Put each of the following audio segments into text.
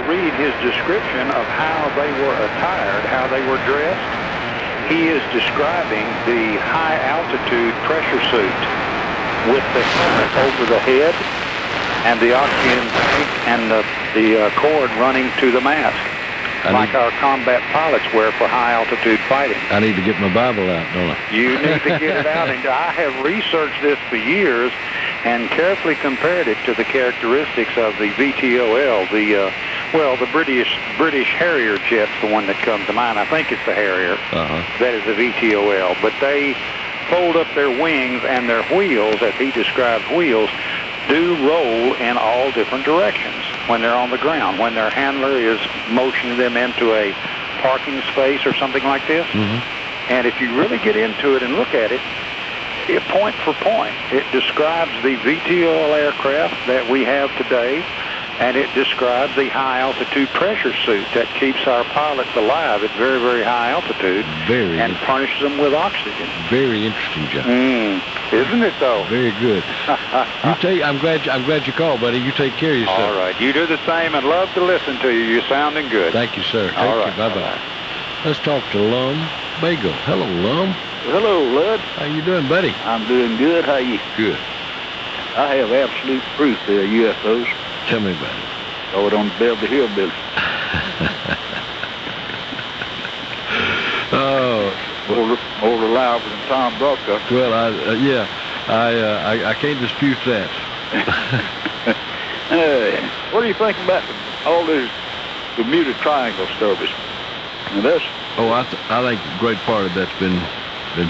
read his description of how they were attired, how they were dressed, he is describing the high-altitude pressure suit with the helmet over the head and the oxygen tank and the cord running to the mask, like our combat pilots wear for high-altitude fighting. I need to get my Bible out, don't I? You need to get it out. And I have researched this for years and carefully compared it to the characteristics of the VTOL, the British Harrier jet's the one that comes to mind. I think it's the Harrier. That is the VTOL. But they fold up their wings, and their wheels, as he describes wheels, do roll in all different directions when they're on the ground. When their handler is motioning them into a parking space or something like this. And if you really get into it and look at it, point for point, it describes the VTOL aircraft that we have today, and it describes the high-altitude pressure suit that keeps our pilots alive at very, very high altitude and furnishes them with oxygen. Very interesting, John. Isn't it, though? Very good. I'm glad you called, buddy. You take care of yourself. All right. You do the same, and love to listen to you. You're sounding good. Thank you, sir. All right. Bye-bye. Let's talk to Lum Bego. Hello, Lum. Hello, Lud. How you doing, buddy? I'm doing good. How you? Good. I have absolute proof they're UFOs. Tell me about it. Saw it on the Beverly Hillbillies. More reliable than Tom Brokaw. Well, I can't dispute that. What do you think about all this Bermuda Triangle service? And that's... I think a great part of that's been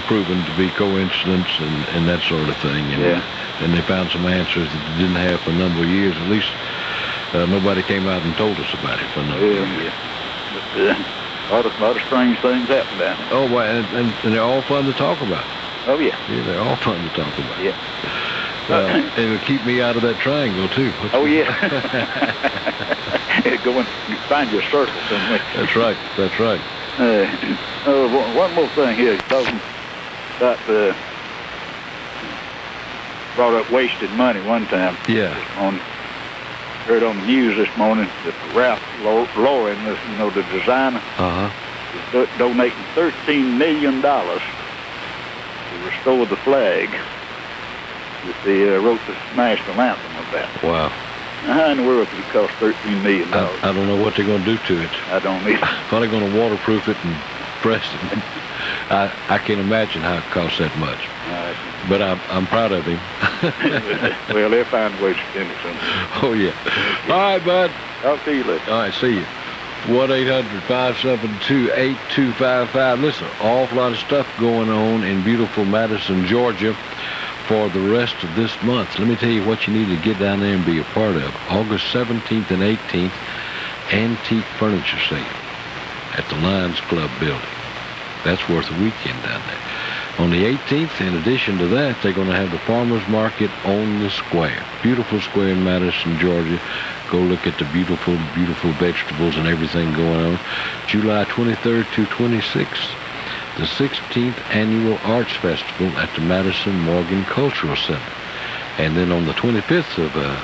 proven to be coincidence and that sort of thing. And they found some answers that they didn't have for a number of years. At least nobody came out and told us about it for a number of years. But, a lot of strange things happen down there. Oh, well, and they're all fun to talk about. Oh, yeah. Yeah, they're all fun to talk about. Yeah. It'll keep me out of that triangle, too. Oh, yeah. Go and find your circle somewhere. That's right. That's right. One more thing here. Talking about brought up wasted money one time. Yeah. Heard on the news this morning that Ralph Lauren, the designer, is donating $13 million to restore the flag that they wrote the national anthem about. Wow. How in the world could it cost $13 million? I don't know what they're going to do to it. I don't either. Probably going to waterproof it and press it. I can't imagine how it costs that much. But I'm proud of him. Well, they'll find a way to spend it someday. Oh, yeah. All right, bud. I'll see you later. All right, see you. 1-800-572-8255. Listen, an awful lot of stuff going on in beautiful Madison, Georgia for the rest of this month. Let me tell you what you need to get down there and be a part of. August 17th and 18th, antique furniture sale at the Lions Club building. That's worth a weekend down there. On the 18th, in addition to that, they're going to have the farmers market on the square. Beautiful square in Madison, Georgia. Go look at the beautiful, beautiful vegetables and everything going on. July 23rd to 26th, the 16th Annual Arts Festival at the Madison Morgan Cultural Center. And then on the 25th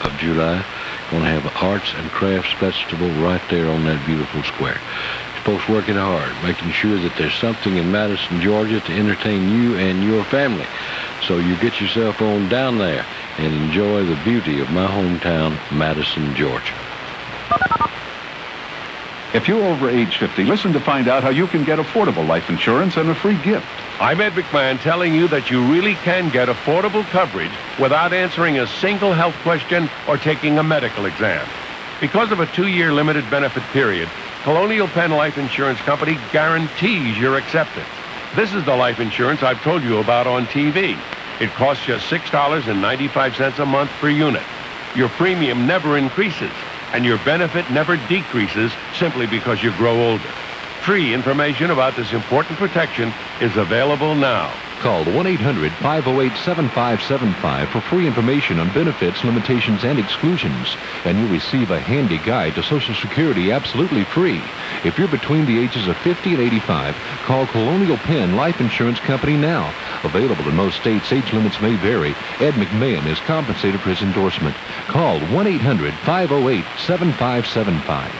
of July, going to have an Arts and Crafts Festival right there on that beautiful square. Folks working hard, making sure that there's something in Madison, Georgia to entertain you and your family. So you get yourself on down there and enjoy the beauty of my hometown, Madison, Georgia. If you're over age 50, listen to find out how you can get affordable life insurance and a free gift. I'm Ed McMahon telling you that you really can get affordable coverage without answering a single health question or taking a medical exam. Because of a 2-year limited benefit period, Colonial Penn Life Insurance Company guarantees your acceptance. This is the life insurance I've told you about on TV. It costs you $6.95 a month per unit. Your premium never increases, and your benefit never decreases simply because you grow older. Free information about this important protection is available now. Call 1-800-508-7575 for free information on benefits, limitations, and exclusions. And you'll receive a handy guide to Social Security absolutely free. If you're between the ages of 50 and 85, call Colonial Penn Life Insurance Company now. Available in most states, age limits may vary. Ed McMahon is compensated for his endorsement. Call 1-800-508-7575.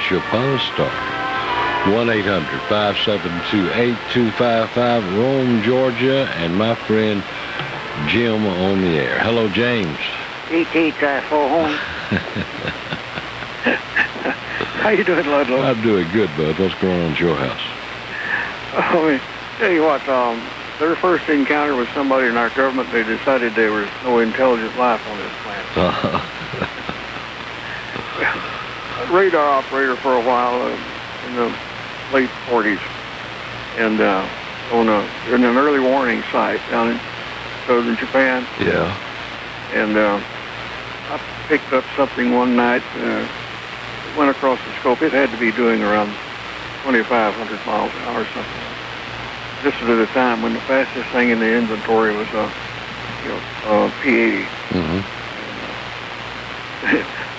get you upon a start. 1-800-572-8255, Rome, Georgia, and my friend Jim on the air. Hello, James. How you doing, Ludlow? I'm doing good, bud. What's going on at your house? Tell you what, their first encounter with somebody in our government, they decided there was no intelligent life on this planet. Radar operator for a while in the late 40s, and in an early warning site down in southern Japan. Yeah. And I picked up something one night, went across the scope. It had to be doing around 2,500 miles an hour or something. This was at a time when the fastest thing in the inventory was P-80. Mm-hmm.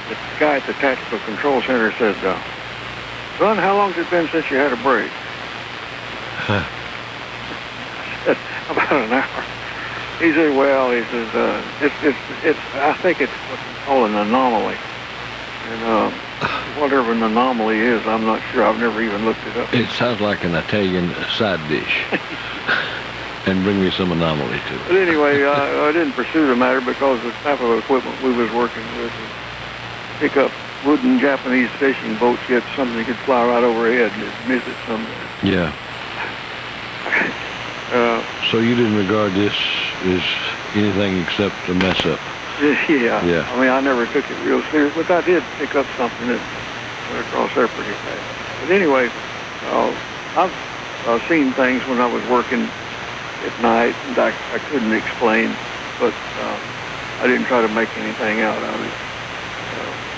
The guy at the Tactical Control Center said, "Son, how long's it been since you had a break?" I said, "About an hour." He said, "Well," he says, it's I think it's what they call an anomaly. And whatever an anomaly is, I'm not sure. I've never even looked it up. It sounds like an Italian side dish. And bring me some anomaly, too. But anyway, I didn't pursue the matter because the type of equipment we was working with was pick up wooden Japanese fishing boats, get something that could fly right overhead and just miss it somewhere. Yeah. So you didn't regard this as anything except a mess up? Yeah. Yeah. I mean, I never took it real serious, but I did pick up something that went across there pretty fast. But anyway, I've seen things when I was working at night and I couldn't explain, but I didn't try to make anything out of it.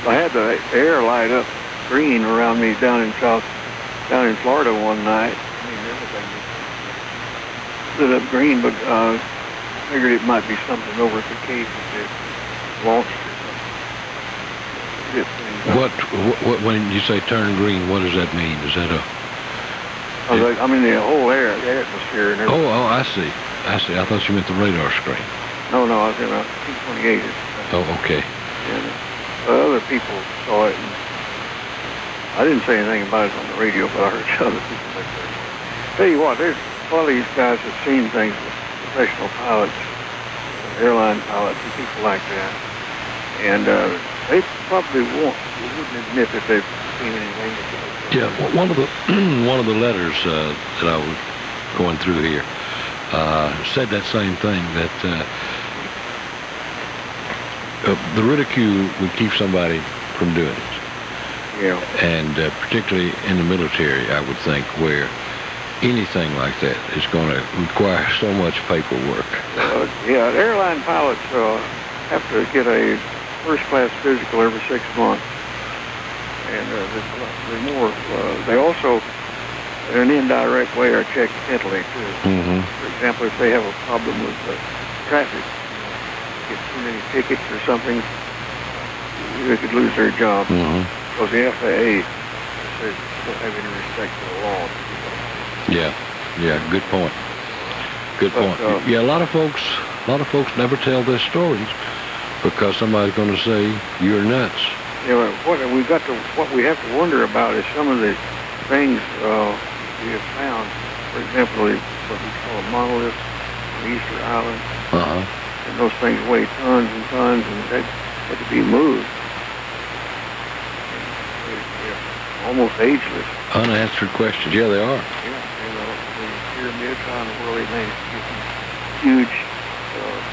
I had the air light up green around me down in Florida one night. I mean, everything lit up green, but figured it might be something over at the cave that launched or something. What when you say turn green, what does that mean? Is that I mean, the whole air, the atmosphere and everything. Oh, I see. I thought you meant the radar screen. No, I was in a P-28. Oh, okay. And other people saw it. And I didn't say anything about it on the radio, but I heard other people say it. Tell you what, there's a lot of these guys have seen things with professional pilots, airline pilots, and people like that. And they probably wouldn't admit that they've seen anything. Yeah, one of the letters that I was going through here said that same thing, that the ridicule would keep somebody from doing it. Yeah. And particularly in the military, I would think, where anything like that is going to require so much paperwork. Yeah, airline pilots have to get a first-class physical every 6 months. And there's more. They also, in an indirect way, are checked mentally, too. Mm-hmm. For example, if they have a problem with traffic, get too many tickets or something, they could lose their job. Mm-hmm. Because the FAA says you don't have any respect for the law. Yeah, good point. Good point. Yeah, a lot of folks never tell their stories because somebody's going to say you're nuts. Yeah, what we have to wonder about is some of the things we have found. For example, what we call a monolith on Easter Island. Uh-huh. And those things weigh tons and tons, and they had to be moved. They're almost ageless. Unanswered questions. Yeah, they are. Yeah, the pyramids around the world, they managed to get these huge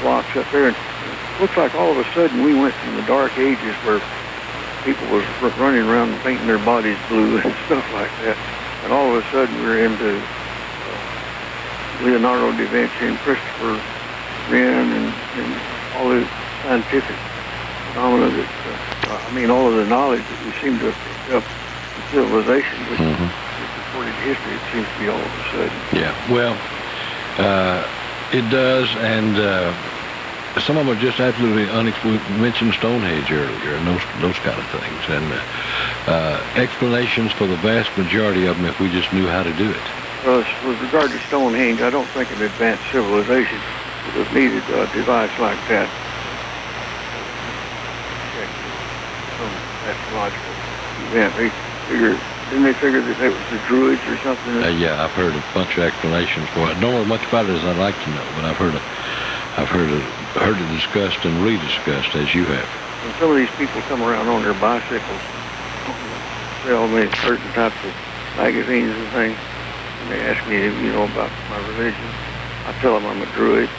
blocks up there. And it looks like all of a sudden we went from the dark ages where people was running around and painting their bodies blue and stuff like that. And all of a sudden we're into Leonardo da Vinci and Christopher Wren and all the scientific phenomena that, all of the knowledge that we seem to have picked up in civilization, which is recorded history, it seems to be all of a sudden. Yeah, well, it does, and some of them are just absolutely unexplained. We mentioned Stonehenge earlier and those kind of things, and explanations for the vast majority of them if we just knew how to do it. With regard to Stonehenge, I don't think an advanced civilization would have needed a device like that. Check some astrological event. Didn't they figure that it was the Druids or something? Yeah, I've heard a bunch of explanations for it. Don't know as much about it as I'd like to know, but I've heard it discussed and rediscussed as you have. And some of these people come around on their bicycles, sell me certain types of magazines and things, and they ask me, about my religion. I tell them I'm a Druid.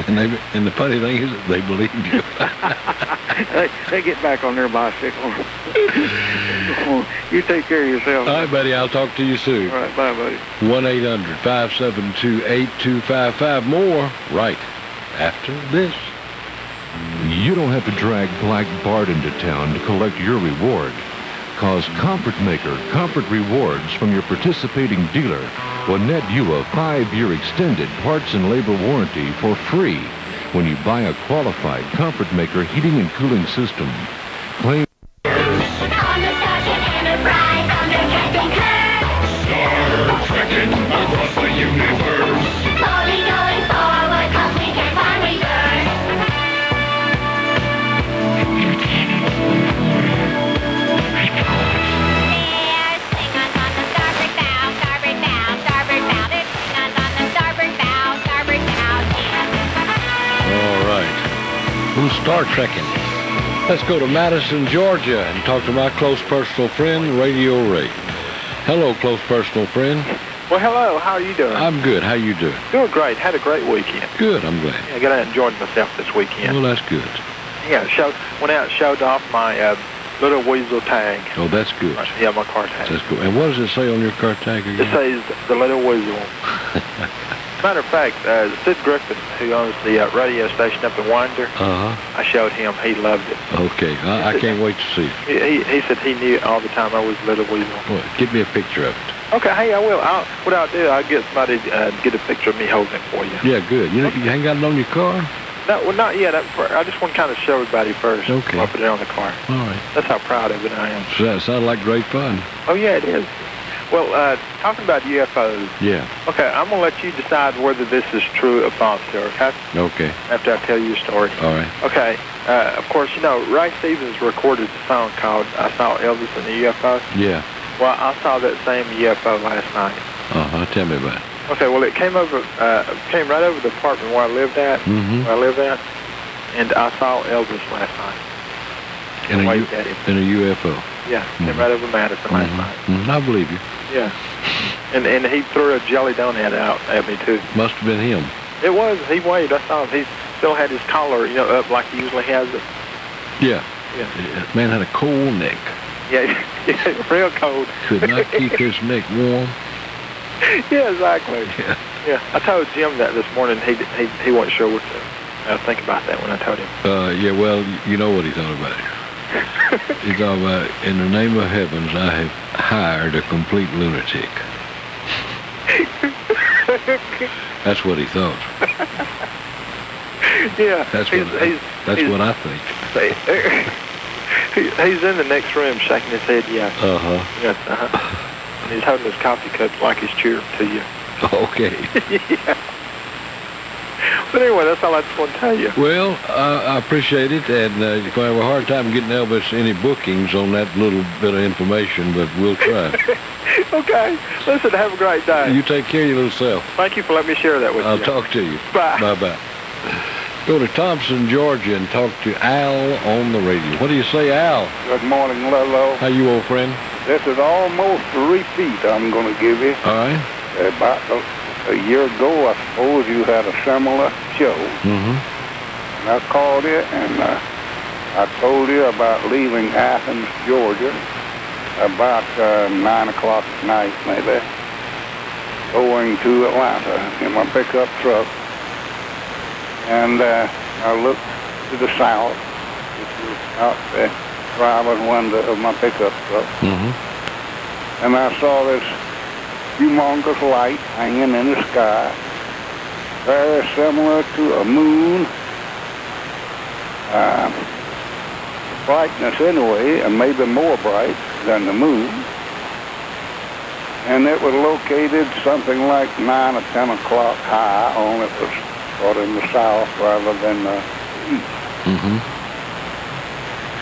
And the funny thing is that they believe you. they get back on their bicycle. You take care of yourself. All right, buddy. I'll talk to you soon. All right, bye, buddy. 1-800-572-8255. More right after this. You don't have to drag Black Bart into town to collect your reward. Cause Comfort Maker Comfort Rewards from your participating dealer will net you a 5-year extended parts and labor warranty for free when you buy a qualified Comfort Maker heating and cooling system. Claim across the universe. Slowly going forward, 'cause we can't find reverse. They're singing us on the starboard bow, starboard bow, starboard bow. They're singing us on the starboard bow, starboard bow. All right. Who's Star Trekking? Let's go to Madison, Georgia, and talk to my close personal friend, Radio Ray. Hello, close personal friend. Well, hello. How are you doing? I'm good. How you doing? Doing great. Had a great weekend. Good. I'm glad. Yeah, I got out and enjoyed myself this weekend. Well, that's good. Yeah, went out and showed off my little weasel tag. Oh, that's good. Yeah, my car tag. That's good. And what does it say on your car tag again? It says the little weasel. Matter of fact, Sid Griffin, who owns the radio station up in Winder, I showed him. He loved it. Okay. I can't wait to see it. He said he knew all the time I was little weasel. Well, give me a picture of it. Okay, hey, I will. What I'll do, I'll get somebody to get a picture of me holding it for you. Yeah, good. You ain't got it on your car? No, well, not yet. I just want to kind of show everybody first. Okay. I'll put it on the car. All right. That's how proud of it I am. So that sounds like great fun. Oh, yeah, it is. Well, talking about UFOs. Yeah. Okay, I'm going to let you decide whether this is true or false here, okay? Okay. After I tell you a story. All right. Okay. Of course, Ray Stevens recorded the song called I Saw Elvis in the UFO. Yeah. Well, I saw that same UFO last night. Tell me about it. Okay, well, it came right over the apartment where I lived at, and I saw Elvis last night. In a UFO? Yeah, came right over Madison last night. I believe you. Yeah. And he threw a jelly donut out at me, too. Must have been him. It was. He waved. I saw him. He still had his collar, up like he usually has it. Yeah. Yeah. Man had a cold neck. Yeah, real cold. Could not keep his neck warm. Yeah, exactly. Yeah. I told Jim that this morning. He wasn't sure what to think about that when I told him. Yeah, well, you know what he thought about it. He thought about, in the name of heavens, I have hired a complete lunatic. That's what he thought. Yeah. That's what I think. He's in the next room shaking his head, yeah. Yes, And he's holding his coffee cup like he's cheering to you. Okay. Yeah. But anyway, that's all I just want to tell you. Well, I appreciate it, and you're going to have a hard time getting Elvis any bookings on that little bit of information, but we'll try. Okay. Listen, have a great day. You take care of your little self. Thank you for letting me share that with you. I'll talk to you. Bye. Bye-bye. Go to Thompson, Georgia, and talk to Al on the radio. What do you say, Al? Good morning, Ludlow. How you, old friend? This is almost a repeat I'm going to give you. All right. About a year ago, I suppose you had a similar show. And I called you, and I told you about leaving Athens, Georgia, about 9 o'clock at night, maybe, going to Atlanta in my pickup truck. And I looked to the south, which was out the driver's window of my pickup truck. And I saw this humongous light hanging in the sky, very similar to a moon. Brightness anyway, and maybe more bright than the moon. And it was located something like 9 or 10 o'clock high, only it was sort of in the south rather than the east.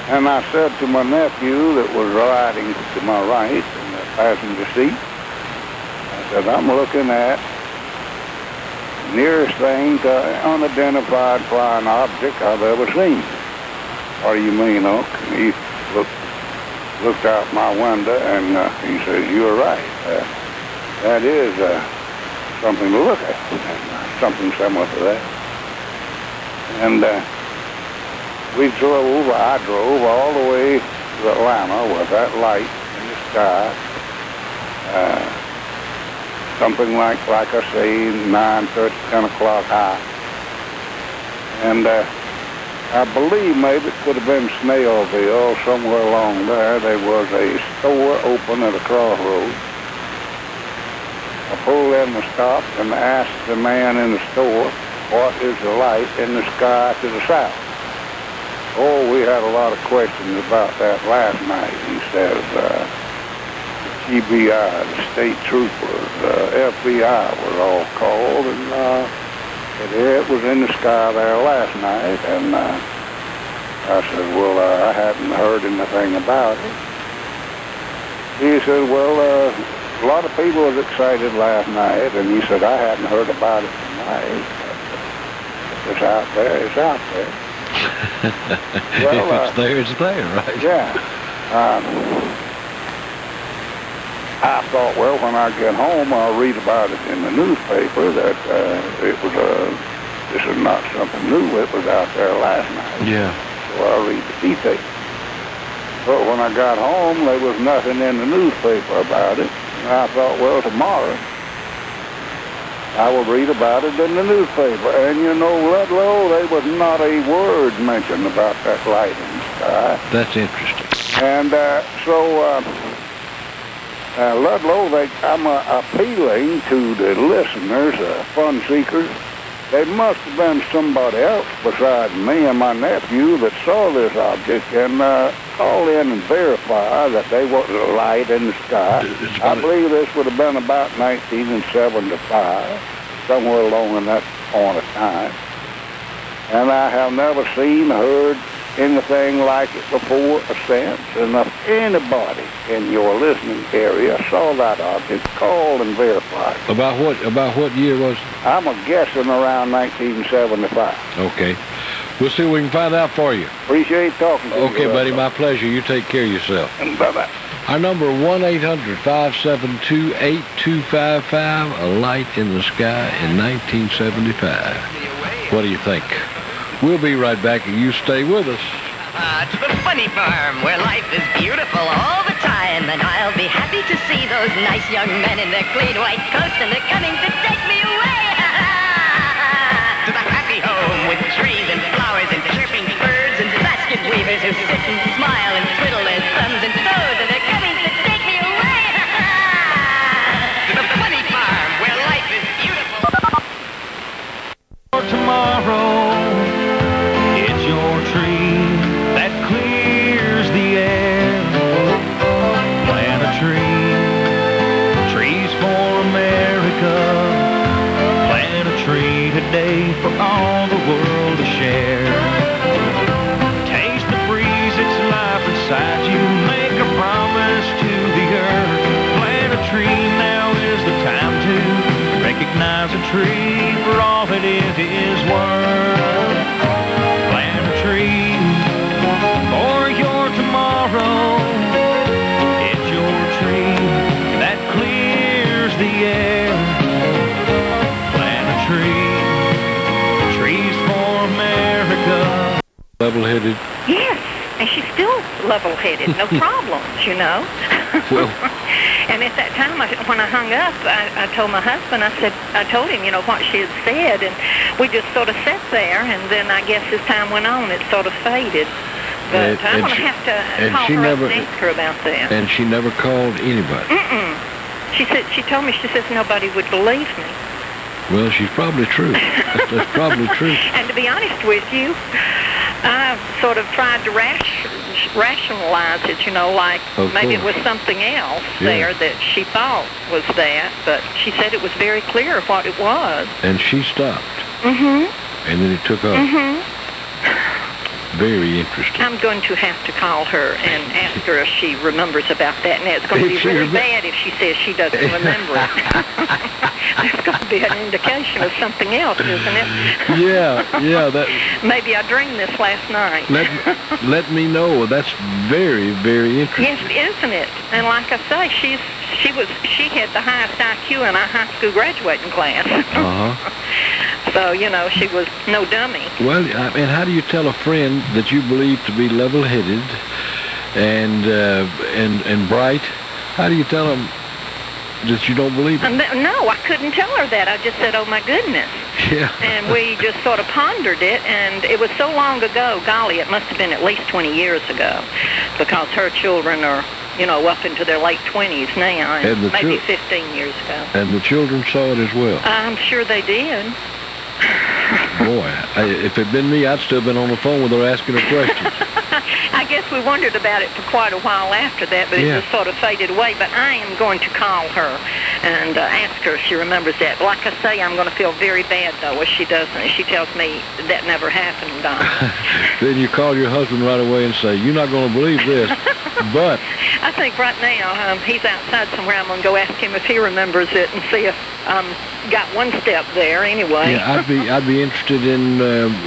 And I said to my nephew that was riding to my right in the passenger seat, I said, I'm looking at the nearest thing to unidentified flying object I've ever seen. What do you mean, Unc? And he looked out my window and he says, you're right. That is something to look at, something similar to that. And I drove all the way to Atlanta with that light in the sky, something like I say, 9:30, 10 o'clock high. And I believe maybe it could have been Snellville, somewhere along there. There was a store open at a crossroads. I pulled in the stop and asked the man in the store, what is the light in the sky to the south? Oh, we had a lot of questions about that last night. He says, the GBI, the state troopers, FBI was all called, and it was in the sky there last night. And I said, well, I hadn't heard anything about it. He said, well, a lot of people was excited last night, and he said, I hadn't heard about it tonight. If it's out there, it's out there. Well, if it's there, it's there, right? Yeah. I thought, well, when I get home, I'll read about it in the newspaper that this is not something new. It was out there last night. Yeah. So I'll read the details. But when I got home, there was nothing in the newspaper about it. And I thought, well, tomorrow I will read about it in the newspaper. And you know, Ludlow, there was not a word mentioned about that light in the sky. That's interesting. And Ludlow, I'm appealing to the listeners, fun seekers. There must have been somebody else besides me and my nephew that saw this object, and call in and verify that there was a light in the sky. I believe this would have been about 1975, somewhere along in that point of time. And I have never seen, heard anything like it before or since. And if anybody in your listening area saw that object, call and verify. About what year was it? I'm guessing around 1975. Okay. We'll see what we can find out for you. Appreciate talking to you. Okay, buddy, my pleasure. You take care of yourself. Bye-bye. Our number 1-800-572-8255, a light in the sky in 1975. What do you think? We'll be right back, and you stay with us. To the funny farm, where life is beautiful all the time, and I'll be happy to see those nice young men in their clean white coats, and they're coming to take me away. To the happy home with trees and flowers and chirping birds and basket weavers who sit and smile and twiddle their thumbs and toes, and they're coming to take me away. To the funny farm, where life is beautiful. For tomorrow, it's your tree that clears the air. Plant a tree, trees for America. Plant a tree today for all the world to share. Taste the breeze, it's life inside you. Make a promise to the earth. Plant a tree, now is the time to recognize a tree for all it is worth. Plant a tree for your tomorrow. It's your tree that clears the air. Plant a tree, trees for America. Level-headed? Yes, and she's still level-headed, no problems, you know. Well. And at that time, when I hung up, I told my husband, I told him, you know, what she had said, and we just sort of sat there, and then I guess as time went on, it sort of faded. But I'm going to have to call her up and ask her about that. And she never called anybody? Mm-mm. She told me, she says nobody would believe me. Well, she's probably true. That's probably true. And to be honest with you, I sort of tried to rationalize it, you know, like maybe it was something else there that she thought was that, but she said it was very clear what it was. And she stopped. Mm-hmm. And then it took off. Mm-hmm. very interesting. I'm going to have to call her and ask her if she remembers about that. And it's going to be really bad if she says she doesn't remember it. That's going to be an indication of something else, isn't it? Yeah. Maybe I dreamed this last night. Let me know. That's very, very interesting. Yes, isn't it? And like I say, she had the highest IQ in our high school graduating class. So, she was no dummy. Well, I mean, how do you tell a friend that you believe to be level-headed and bright? How do you tell them that you don't believe it? No, I couldn't tell her that. I just said, oh, my goodness. Yeah. And we just sort of pondered it, and it was so long ago. Golly, it must have been at least 20 years ago, because her children are, up into their late 20s now, and maybe 15 years ago. And the children saw it as well? I'm sure they did. Boy, if it'd been me, I'd still been on the phone with her asking her questions. I guess we wondered about it for quite a while after that, but it just sort of faded away. But I am going to call her and ask her if she remembers that. Like I say, I'm going to feel very bad, though, if she doesn't. If she tells me that never happened. Then you call your husband right away and say, you're not going to believe this, but... I think right now he's outside somewhere. I'm going to go ask him if he remembers it and see if got one step there anyway. Yeah, I'd be interested in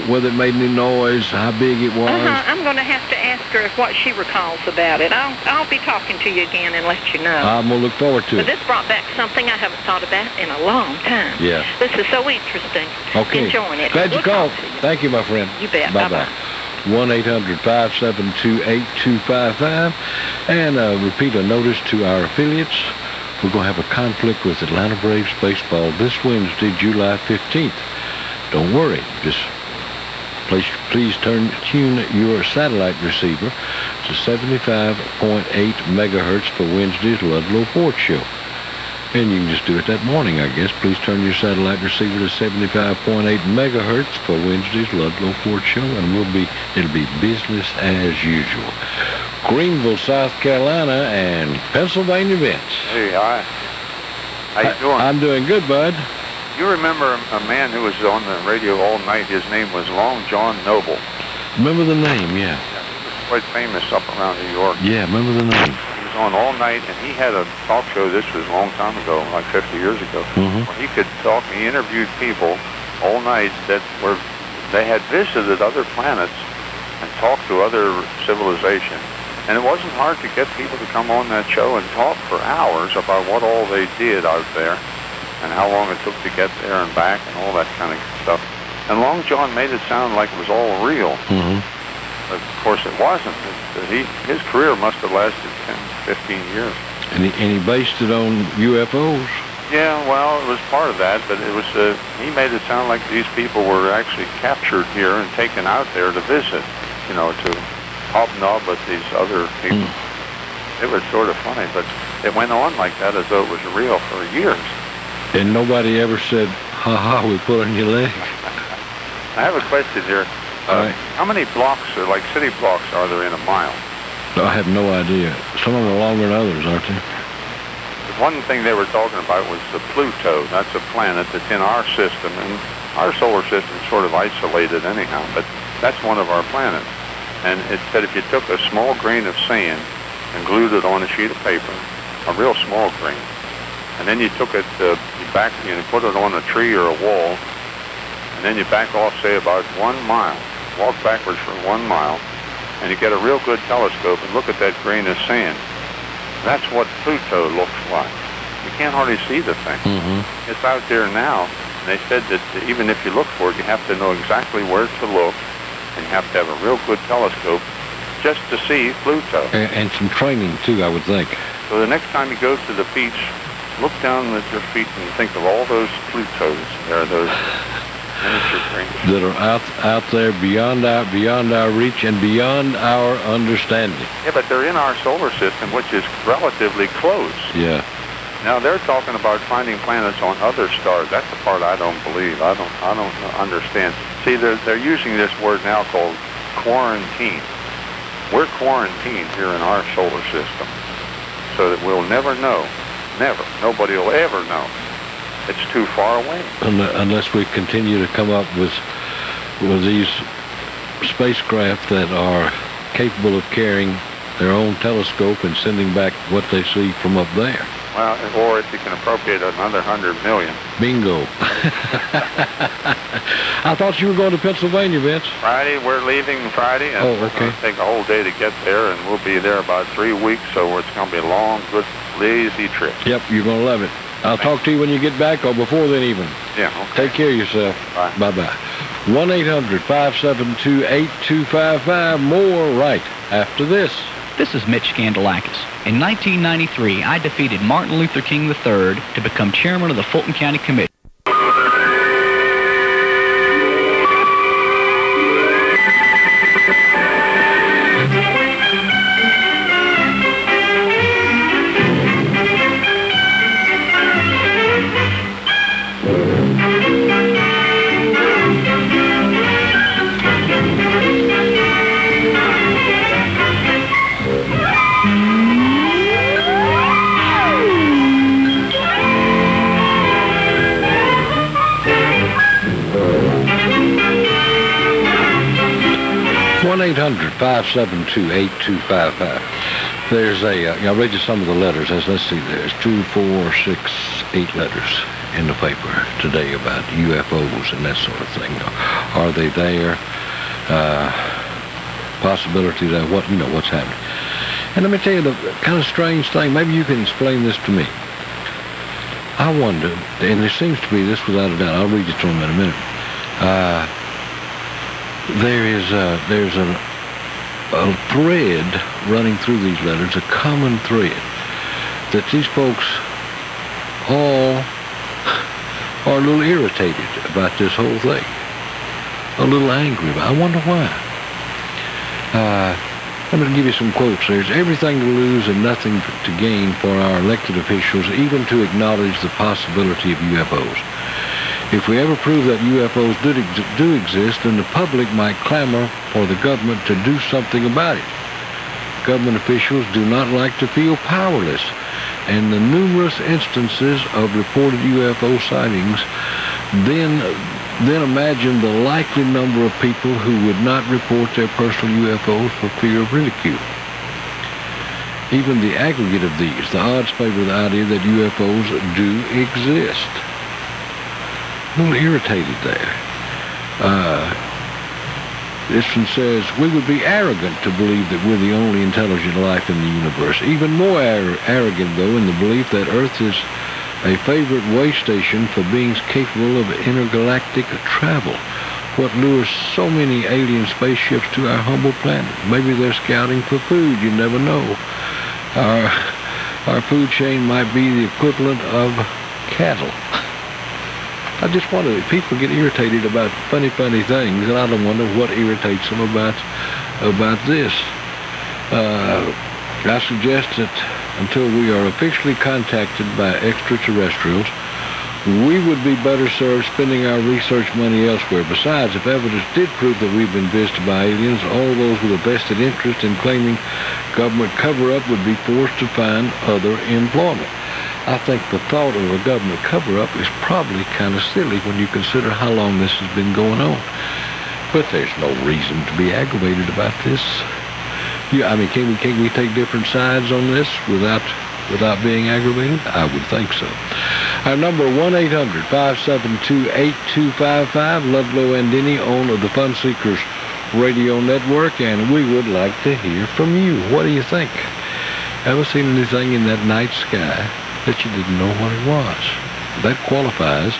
whether it made any noise, how big it was. I'm going to have to ask her what she recalls about it. I'll be talking to you again and let you know. I'm going to look forward to it. But this brought back something I haven't thought about in a long time. Yeah. This is so interesting. Okay. Enjoying it. Glad you called. Thank you, my friend. You bet. Bye-bye. 1-800-572-8255. And repeat a notice to our affiliates. We're going to have a conflict with Atlanta Braves baseball this Wednesday, July 15th. Don't worry. Just please tune your satellite receiver to 75.8 megahertz for Wednesday's Ludlow Porch Show. And you can just do it that morning, I guess. Please turn your satellite receiver to 75.8 megahertz for Wednesday's Ludlow Porch Show, and it'll be business as usual. Greenville, South Carolina, and Pennsylvania Vince. Hey, hi. How you doing? I'm doing good, bud. You remember a man who was on the radio all night? His name was Long John Noble. Remember the name, yeah. He was quite famous up around New York. Yeah, remember the name. He was on all night, and he had a talk show. This was a long time ago, like 50 years ago. Mm-hmm. Where he could talk. He interviewed people all night they had visited other planets and talked to other civilizations. And it wasn't hard to get people to come on that show and talk for hours about what all they did out there and how long it took to get there and back and all that kind of stuff. And Long John made it sound like it was all real. Mm-hmm. But of course it wasn't. His career must have lasted 10, 15 years. And he based it on UFOs? Yeah, well, it was part of that, but it was he made it sound like these people were actually captured here and taken out there to visit, to hobnob with these other people. It was sort of funny, but it went on like that as though it was real for years. And nobody ever said, ha-ha, we put on your leg? I have a question here. How many blocks, or like city blocks, are there in a mile? I have no idea. Some of them are longer than others, aren't they? The one thing they were talking about was the Pluto. That's a planet that's in our system, and our solar system is sort of isolated anyhow, but that's one of our planets. And it said if you took a small grain of sand and glued it on a sheet of paper, a real small grain, and then you took it back, put it on a tree or a wall, and then you back off, say, about 1 mile, walk backwards for 1 mile, and you get a real good telescope and look at that grain of sand. That's what Pluto looks like. You can't hardly see the thing. Mm-hmm. It's out there now, and they said that even if you look for it, you have to know exactly where to look, and you have to have a real good telescope just to see Pluto. And some training, too, I would think. So the next time you go to the beach, look down at your feet and think of all those Plutos. There are those miniature grains that are out there beyond our reach and beyond our understanding. Yeah, but they're in our solar system, which is relatively close. Yeah. Now they're talking about finding planets on other stars. That's the part I don't believe. I don't understand. See, they're using this word now called quarantine. We're quarantined here in our solar system, so that we'll never know. Never. Nobody will ever know. It's too far away. Unless we continue to come up with these spacecraft that are capable of carrying their own telescope and sending back what they see from up there. Well, or if you can appropriate another 100 million. Bingo. I thought you were going to Pennsylvania, Vince. Friday, we're leaving Friday, and we're going to take a whole day to get there, and we'll be there about 3 weeks, so it's going to be a long, good, lazy trip. Yep, you're going to love it. I'll talk to you when you get back, or before then even. Yeah, okay. Take care of yourself. Bye. Bye-bye. 1-800-572-8255. More right after this. This is Mitch Scandalakis. In 1993, I defeated Martin Luther King III to become chairman of the Fulton County Commission. One 800-572-8255. There's I'll read you some of the letters. Let's see, there's 2, 4, 6, 8 letters in the paper today about UFOs and that sort of thing. Are they there? Possibility that what's happening. And let me tell you the kind of strange thing. Maybe you can explain this to me. I wonder, and there seems to be this without a doubt. I'll read it to them in a minute. There's a thread running through these letters, a common thread, that these folks all are a little irritated about this whole thing, a little angry about it. I wonder why. I'm going to give you some quotes. There's everything to lose and nothing to gain for our elected officials, even to acknowledge the possibility of UFOs. If we ever prove that UFOs do exist, then the public might clamor for the government to do something about it. Government officials do not like to feel powerless, and the numerous instances of reported UFO sightings, then imagine the likely number of people who would not report their personal UFOs for fear of ridicule. Even the aggregate of these, the odds favor the idea that UFOs do exist. A little irritated there. This one says, we would be arrogant to believe that we're the only intelligent life in the universe. Even more arrogant, though, in the belief that Earth is a favorite way station for beings capable of intergalactic travel. What lures so many alien spaceships to our humble planet? Maybe they're scouting for food, you never know. Our food chain might be the equivalent of cattle. I just wonder if people get irritated about funny things, and I don't wonder what irritates them about this. I suggest that until we are officially contacted by extraterrestrials, we would be better served spending our research money elsewhere. Besides, if evidence did prove that we've been visited by aliens, all those with a vested interest in claiming government cover-up would be forced to find other employment. I think the thought of a government cover-up is probably kind of silly when you consider how long this has been going on. But there's no reason to be aggravated about this. Can we take different sides on this without being aggravated? I would think so. Our number 1-800-572-8255, Ludlow and Denny on the Fun Seekers Radio Network, and we would like to hear from you. What do you think? Ever seen anything in that night sky that you didn't know what it was? That qualifies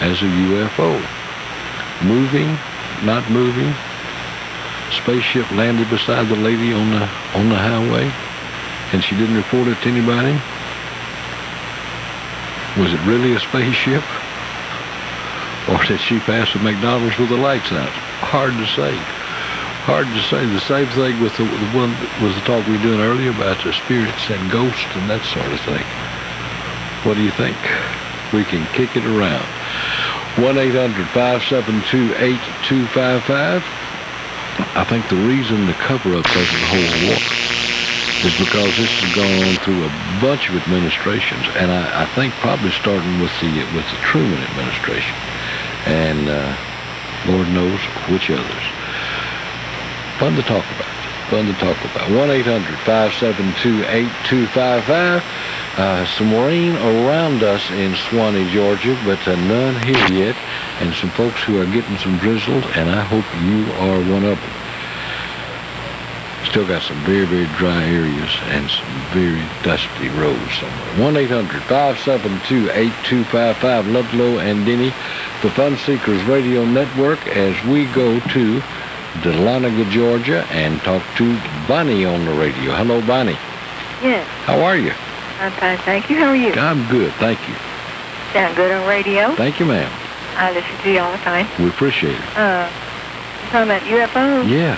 as a UFO. Moving, not moving. Spaceship landed beside the lady on the highway, and she didn't report it to anybody. Was it really a spaceship? Or did she pass the McDonald's with the lights out? Hard to say. The same thing with the one that was the talk we were doing earlier about the spirits and ghosts and that sort of thing. What do you think? We can kick it around. 1-800-572-8255. I think the reason the cover-up doesn't hold water is because this has gone on through a bunch of administrations, and I think probably starting with the Truman administration, and Lord knows which others. Fun to talk about. 1-800-572-8255. Some rain around us in Swanee, Georgia, but none here yet. And some folks who are getting some drizzles, and I hope you are one of them. Still got some very, very dry areas and some very dusty roads somewhere. 1-800-572-8255, Ludlow and Denny, the Fun Seekers Radio Network, as we go to Dahlonega, Georgia, and talk to Bonnie on the radio. Hello, Bonnie. Yes. How are you? I'm fine, thank you. How are you? I'm good, thank you. Sound good on radio? Thank you, ma'am. I listen to you all the time. We appreciate it. You talking about UFOs? Yeah.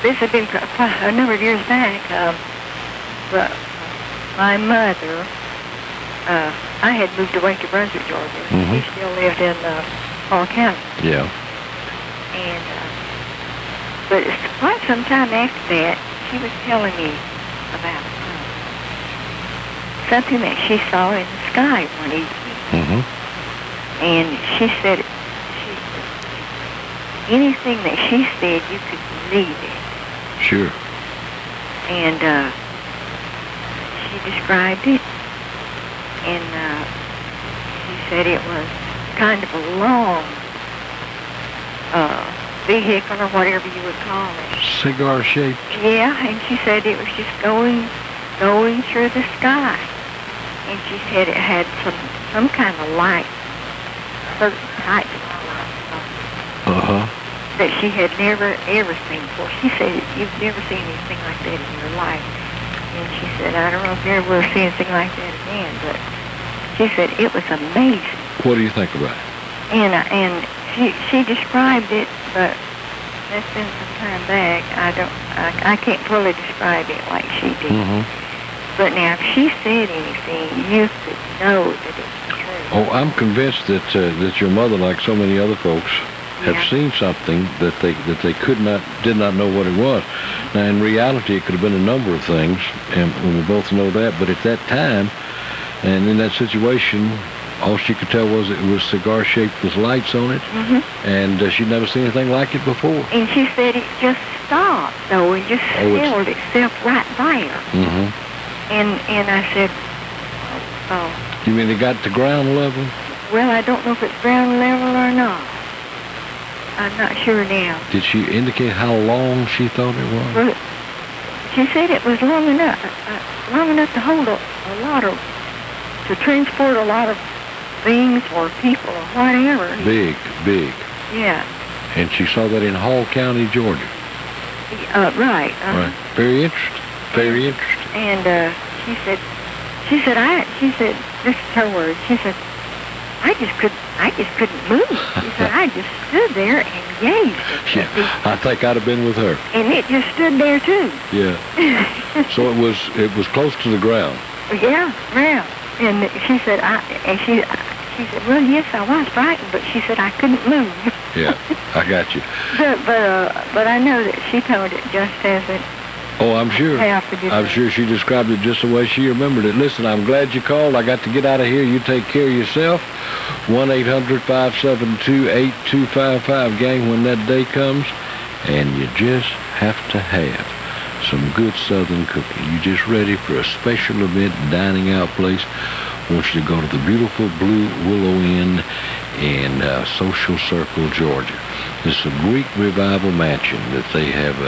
This had been a number of years back. But my mother, I had moved away to Brunswick, Georgia. Mm-hmm. She still lived in Hall County. Yeah. And, but quite some time after that, she was telling me about something that she saw in the sky one evening. Mm-hmm. And she said, anything that she said, you could believe it. Sure. And she described it, and she said it was kind of a long vehicle or whatever you would call it. Cigar shaped? Yeah, and she said it was just going through the sky. And she said it had some kind of light, certain type of light. That she had never, ever seen before. She said, you've never seen anything like that in your life. And she said, I don't know if you ever will see anything like that again, but she said it was amazing. What do you think about it? And she described it, but that's been some time back. I can't fully describe it like she did. Mm-hmm. But now, if she said anything, you could know that it was true. Oh, I'm convinced that your mother, like so many other folks, have seen something that they did not know what it was. Now, in reality, it could have been a number of things, and we both know that. But at that time, and in that situation, all she could tell was it was cigar-shaped with lights on it, and she'd never seen anything like it before. And she said it just stopped, though, and just held itself right there. Mm-hmm. And I said, oh. You mean it got to ground level? Well, I don't know if it's ground level or not. I'm not sure now. Did she indicate how long she thought it was? Well, she said it was long enough to hold a lot of, to transport a lot of things or people or whatever. Big. Yeah. And she saw that in Hall County, Georgia. Right. Right. Very interesting. And she said, this is her words. She said, I just couldn't move. She said, I just stood there and gazed at Yeah, I think I'd have been with her. And it just stood there too. Yeah. So it was close to the ground. Yeah. And she said, she said, well, yes, I was frightened, but she said I couldn't move. Yeah, I got you. But I know that she told it just as it. Oh, I'm sure. I'm sure she described it just the way she remembered it. Listen, I'm glad you called. I got to get out of here. You take care of yourself. 1-800-572-8255, gang, when that day comes. And you just have to have some good Southern cooking. You just ready for a special event dining out place. I want you to go to the beautiful Blue Willow Inn in Social Circle, Georgia. It's a Greek revival mansion that they have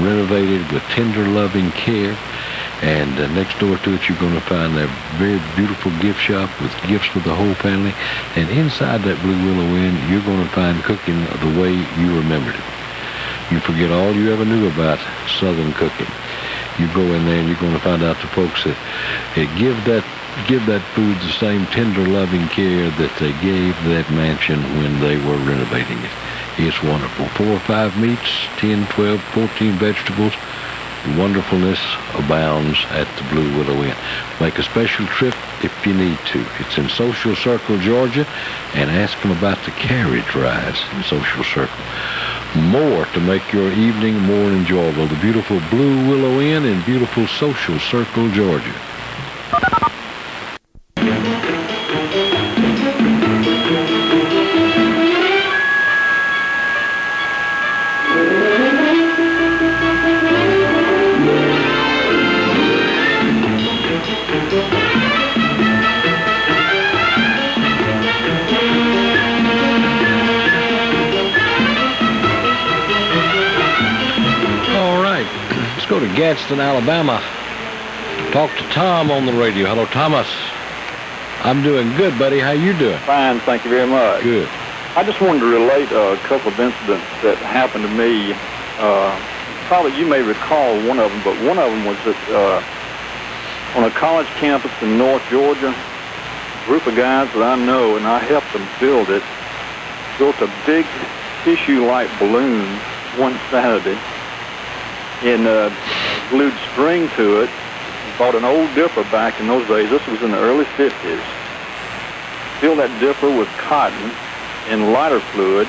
renovated with tender, loving care. And next door to it, you're going to find a very beautiful gift shop with gifts for the whole family. And inside that Blue Willow Inn, you're going to find cooking the way you remembered it. You forget all you ever knew about Southern cooking. You go in there and you're going to find out the folks that give that food the same tender, loving care that they gave that mansion when they were renovating it. It's wonderful. 4 or 5 meats, 10, 12, 14 vegetables. Wonderfulness abounds at the Blue Willow Inn. Make a special trip if you need to. It's in Social Circle, Georgia, and ask them about the carriage rides in Social Circle. More to make your evening more enjoyable. The beautiful Blue Willow Inn in beautiful Social Circle, Georgia. Gadsden, Alabama. Talk to Tom on the radio. Hello, Thomas. I'm doing good, buddy. How you doing? Fine, thank you very much. Good. I just wanted to relate a couple of incidents that happened to me. Probably you may recall one of them, but one of them was that on a college campus in North Georgia, a group of guys that I know, and I helped them built a big tissue-like balloon one Saturday, and glued string to it. Bought an old dipper back in those days. This was in the early 50s. Filled that dipper with cotton and lighter fluid.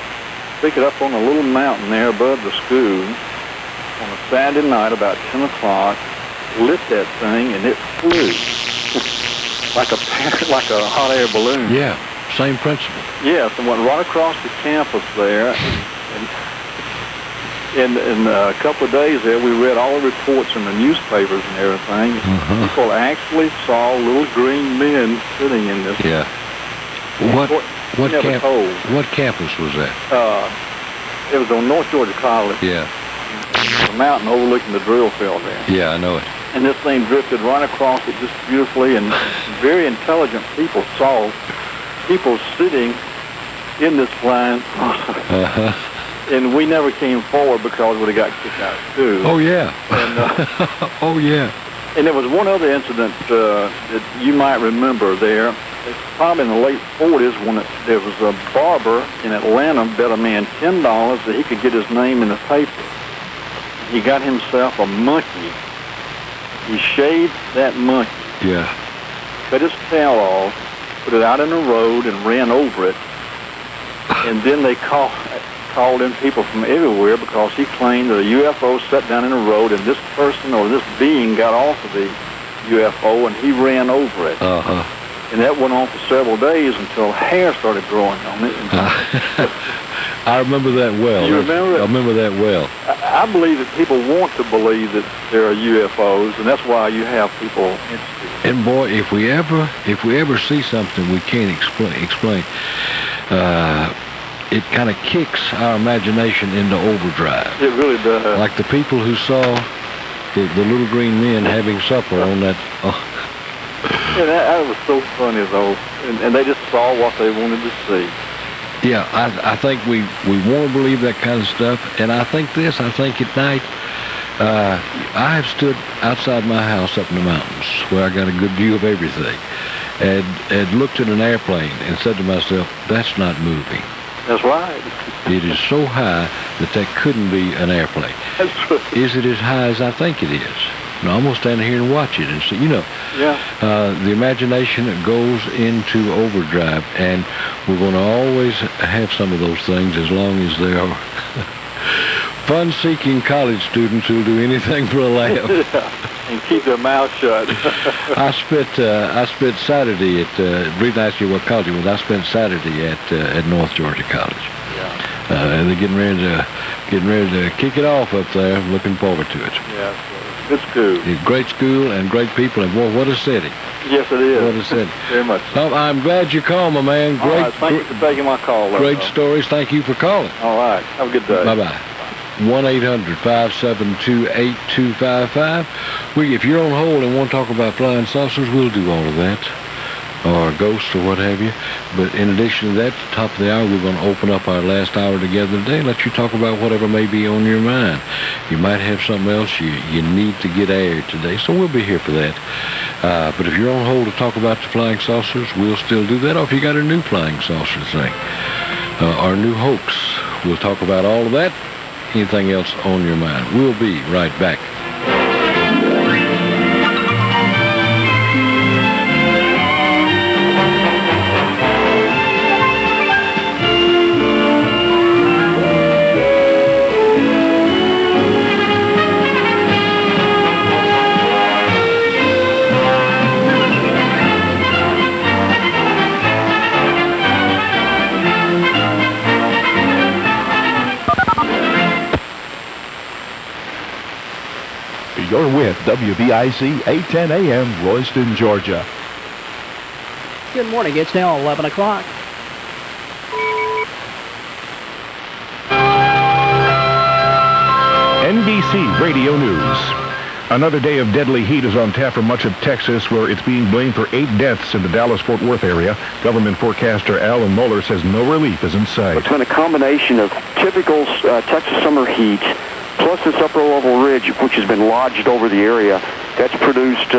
Stick it up on a little mountain there above the school on a Saturday night about 10 o'clock. Lit that thing and it flew like a hot air balloon. Yeah, same principle. Yes, and went right across the campus there. And in a couple of days there, we read all the reports in the newspapers and everything. People actually saw little green men sitting in this. Yeah. What campus was that? It was on North Georgia College. Yeah. The mountain overlooking the drill field there. Yeah, I know it. And this thing drifted right across it just beautifully, and very intelligent people saw people sitting in this flying saucer. And we never came forward because we got kicked out of school. Oh, yeah. And, oh, yeah. And there was one other incident that you might remember there. It's probably in the late 40s when there was a barber in Atlanta bet a man $10 that he could get his name in the paper. He got himself a monkey. He shaved that monkey. Yeah. Cut his tail off, put it out in the road, and ran over it. And then they called in people from everywhere because he claimed that a UFO sat down in the road and this person or this being got off of the UFO and he ran over it. And that went on for several days until hair started growing on it. I remember that well. You remember it? I remember that well. I believe that people want to believe that there are UFOs, and that's why you have people interested. And boy, if we ever see something we can't explain, it kind of kicks our imagination into overdrive. It really does. Like the people who saw the little green men having supper on that. Yeah, that was so funny though, and they just saw what they wanted to see. Yeah, I think we want to believe that kind of stuff, and I think at night, I have stood outside my house up in the mountains where I got a good view of everything, and looked at an airplane and said to myself, that's not moving. That's right. It is so high that couldn't be an airplane. That's right. Is it as high as I think it is? And I'm going to stand here and watch it and see, Yeah. The imagination goes into overdrive, and we're going to always have some of those things as long as they are fun-seeking college students who'll do anything for a laugh. Yeah. And keep their mouth shut. I spent Saturday at, the reason I asked you what college it was, I spent Saturday at North Georgia College. Yeah. And they're getting ready to kick it off up there. I'm looking forward to it. Yeah. Good school. Great school and great people, and boy, what a setting. Yes, it is. What a setting. Very much. Well, I'm glad you called, my man. All right, thank you for taking my call. Great stories. Thank you for calling. All right. Have a good day. Bye-bye. 1-800-572-8255. If you're on hold and want to talk about flying saucers, we'll do all of that. Or ghosts or what have you. But in addition to that, at the top of the hour, we're going to open up our last hour together today and let you talk about whatever may be on your mind. You might have something else you need to get aired today, so we'll be here for that. But if you're on hold to talk about the flying saucers, we'll still do that. Or if you got a new flying saucer thing, or new hoax, we'll talk about all of that. Anything else on your mind. We'll be right back. You're with WBIC 810 AM, Royston, Georgia. Good morning. It's now 11 o'clock. NBC Radio News. Another day of deadly heat is on tap for much of Texas, where it's being blamed for 8 deaths in the Dallas-Fort Worth area. Government forecaster Alan Moeller says no relief is in sight. It's been a combination of typical Texas summer heat, plus this upper-level ridge, which has been lodged over the area. That's produced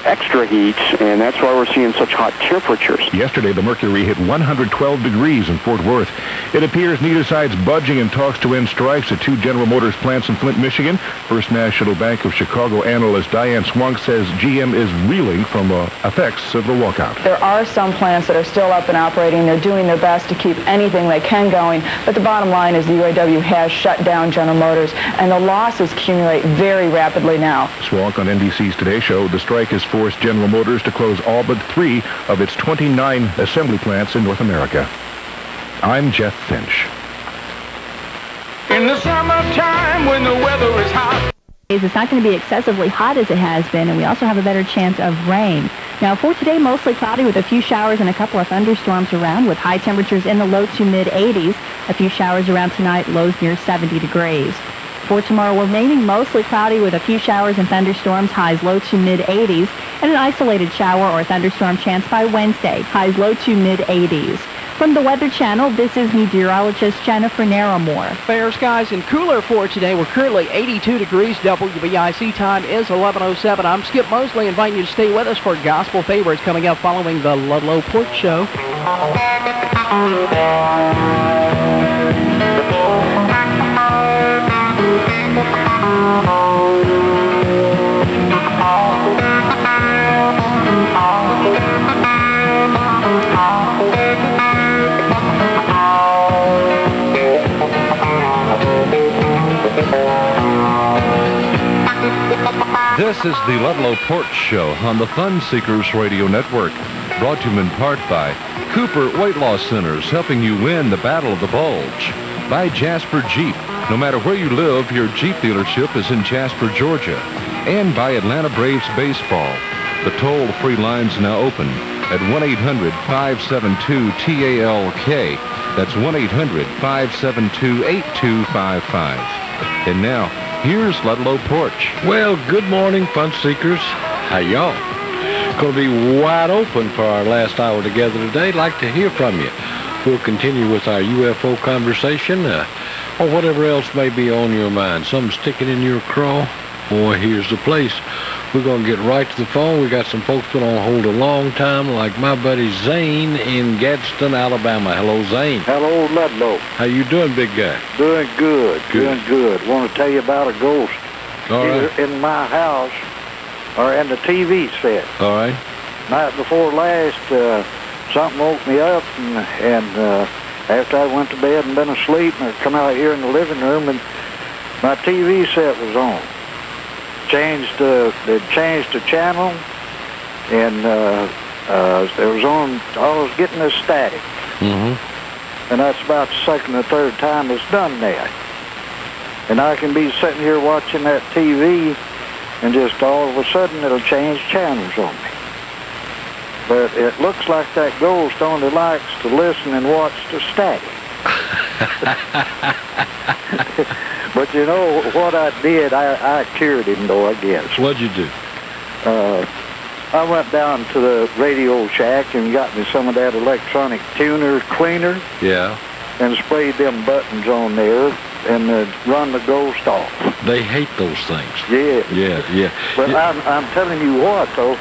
extra heat, and that's why we're seeing such hot temperatures. Yesterday, the mercury hit 112 degrees in Fort Worth. It appears neither side's budging in talks to end strikes at 2 General Motors plants in Flint, Michigan. First National Bank of Chicago analyst Diane Swunk says GM is reeling from effects of the walkout. There are some plants that are still up and operating. They're doing their best to keep anything they can going, but the bottom line is the UAW has shut down General Motors, and the losses accumulate very rapidly now. Swunk on NBC's Today Show, the strike has forced General Motors to close all but 3 of its 29 assembly plants in North America. I'm Jeff Finch. In the summertime when the weather is hot. It's not going to be excessively hot as it has been, and we also have a better chance of rain. Now, for today, mostly cloudy with a few showers and a couple of thunderstorms around, with high temperatures in the low to mid-80s. A few showers around tonight, lows near 70 degrees. For tomorrow, remaining mostly cloudy with a few showers and thunderstorms, highs low to mid-80s, and an isolated shower or thunderstorm chance by Wednesday, highs low to mid-80s. From the Weather Channel, this is meteorologist Jennifer Narramore. Fair skies and cooler for today. We're currently 82 degrees. WBIC time is 11:07. I'm Skip Mosley, inviting you to stay with us for Gospel Favorites coming up following the Ludlow Porch Show. This is the Ludlow Porch Show on the Fun Seekers Radio Network, brought to you in part by Cooper Weight Loss Centers, helping you win the Battle of the Bulge. By Jasper Jeep. No matter where you live, your Jeep dealership is in Jasper, Georgia. And by Atlanta Braves Baseball. The toll-free line's now open at 1-800-572-TALK. That's 1-800-572-8255. And now, here's Ludlow Porch. Well, good morning, Fun Seekers. How y'all? Going to be wide open for our last hour together today. I'd like to hear from you. We'll continue with our UFO conversation or whatever else may be on your mind. Something sticking in your craw? Boy, here's the place. We're going to get right to the phone. We got some folks been on hold a long time, like my buddy Zane in Gadsden, Alabama. Hello, Zane. Hello, Ludlow. How you doing, big guy? Doing good. Doing good. Want to tell you about a ghost All right. in my house or in the TV set. All right. Night before last, something woke me up, and after I went to bed and been asleep, and I come out here in the living room, and my TV set was on. They'd changed the channel, and there was on. I was getting this static, and that's about the second or third time it's done that. And I can be sitting here watching that TV, and just all of a sudden it'll change channels on me. But it looks like that ghost only likes to listen and watch the static. But you know what I did? I cured him, though, I guess. What'd you do? I went down to the Radio Shack and got me some of that electronic tuner cleaner. Yeah. And sprayed them buttons on there and run the ghost off. They hate those things. Yeah. Yeah. But I'm telling you what, though,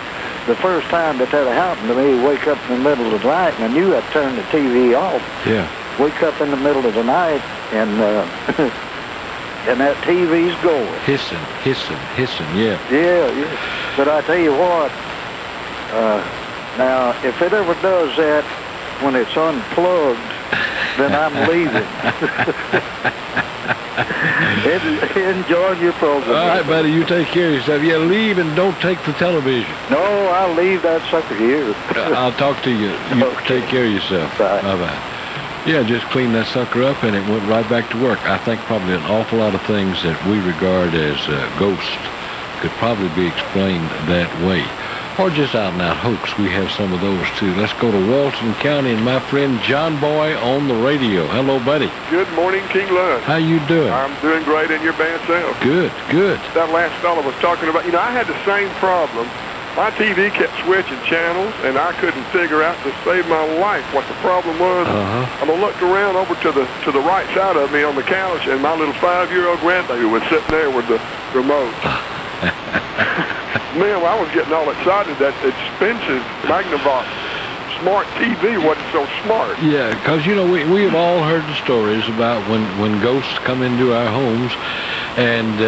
the first time that happened to me, wake up in the middle of the night, and I knew I'd turn the TV off. Yeah. Wake up in the middle of the night, and that TV's going. Hissing, yeah. Yeah. But I tell you what, now, if it ever does that when it's unplugged, then I'm leaving. Enjoy your program. All right, buddy, you take care of yourself. Yeah, leave and don't take the television. No, I'll leave that sucker here. I'll talk to you. You Okay. Take care of yourself. Bye. Bye-bye. Yeah, just clean that sucker up, and it went right back to work. I think probably an awful lot of things that we regard as ghosts could probably be explained that way. or just out-and-out hoax. We have some of those, too. Let's go to Walton County and my friend John Boy on the radio. Hello, buddy. Good morning, King Lund. How you doing? I'm doing great in your band self. Good, good. That last fellow was talking about, I had the same problem. My TV kept switching channels, and I couldn't figure out to save my life what the problem was. I looked around over to the right side of me on the couch, and my little 5-year-old grandbaby was sitting there with the remote. Man, I was getting all excited that expensive Magnavox smart TV wasn't so smart. Yeah, because, we have all heard the stories about when ghosts come into our homes. And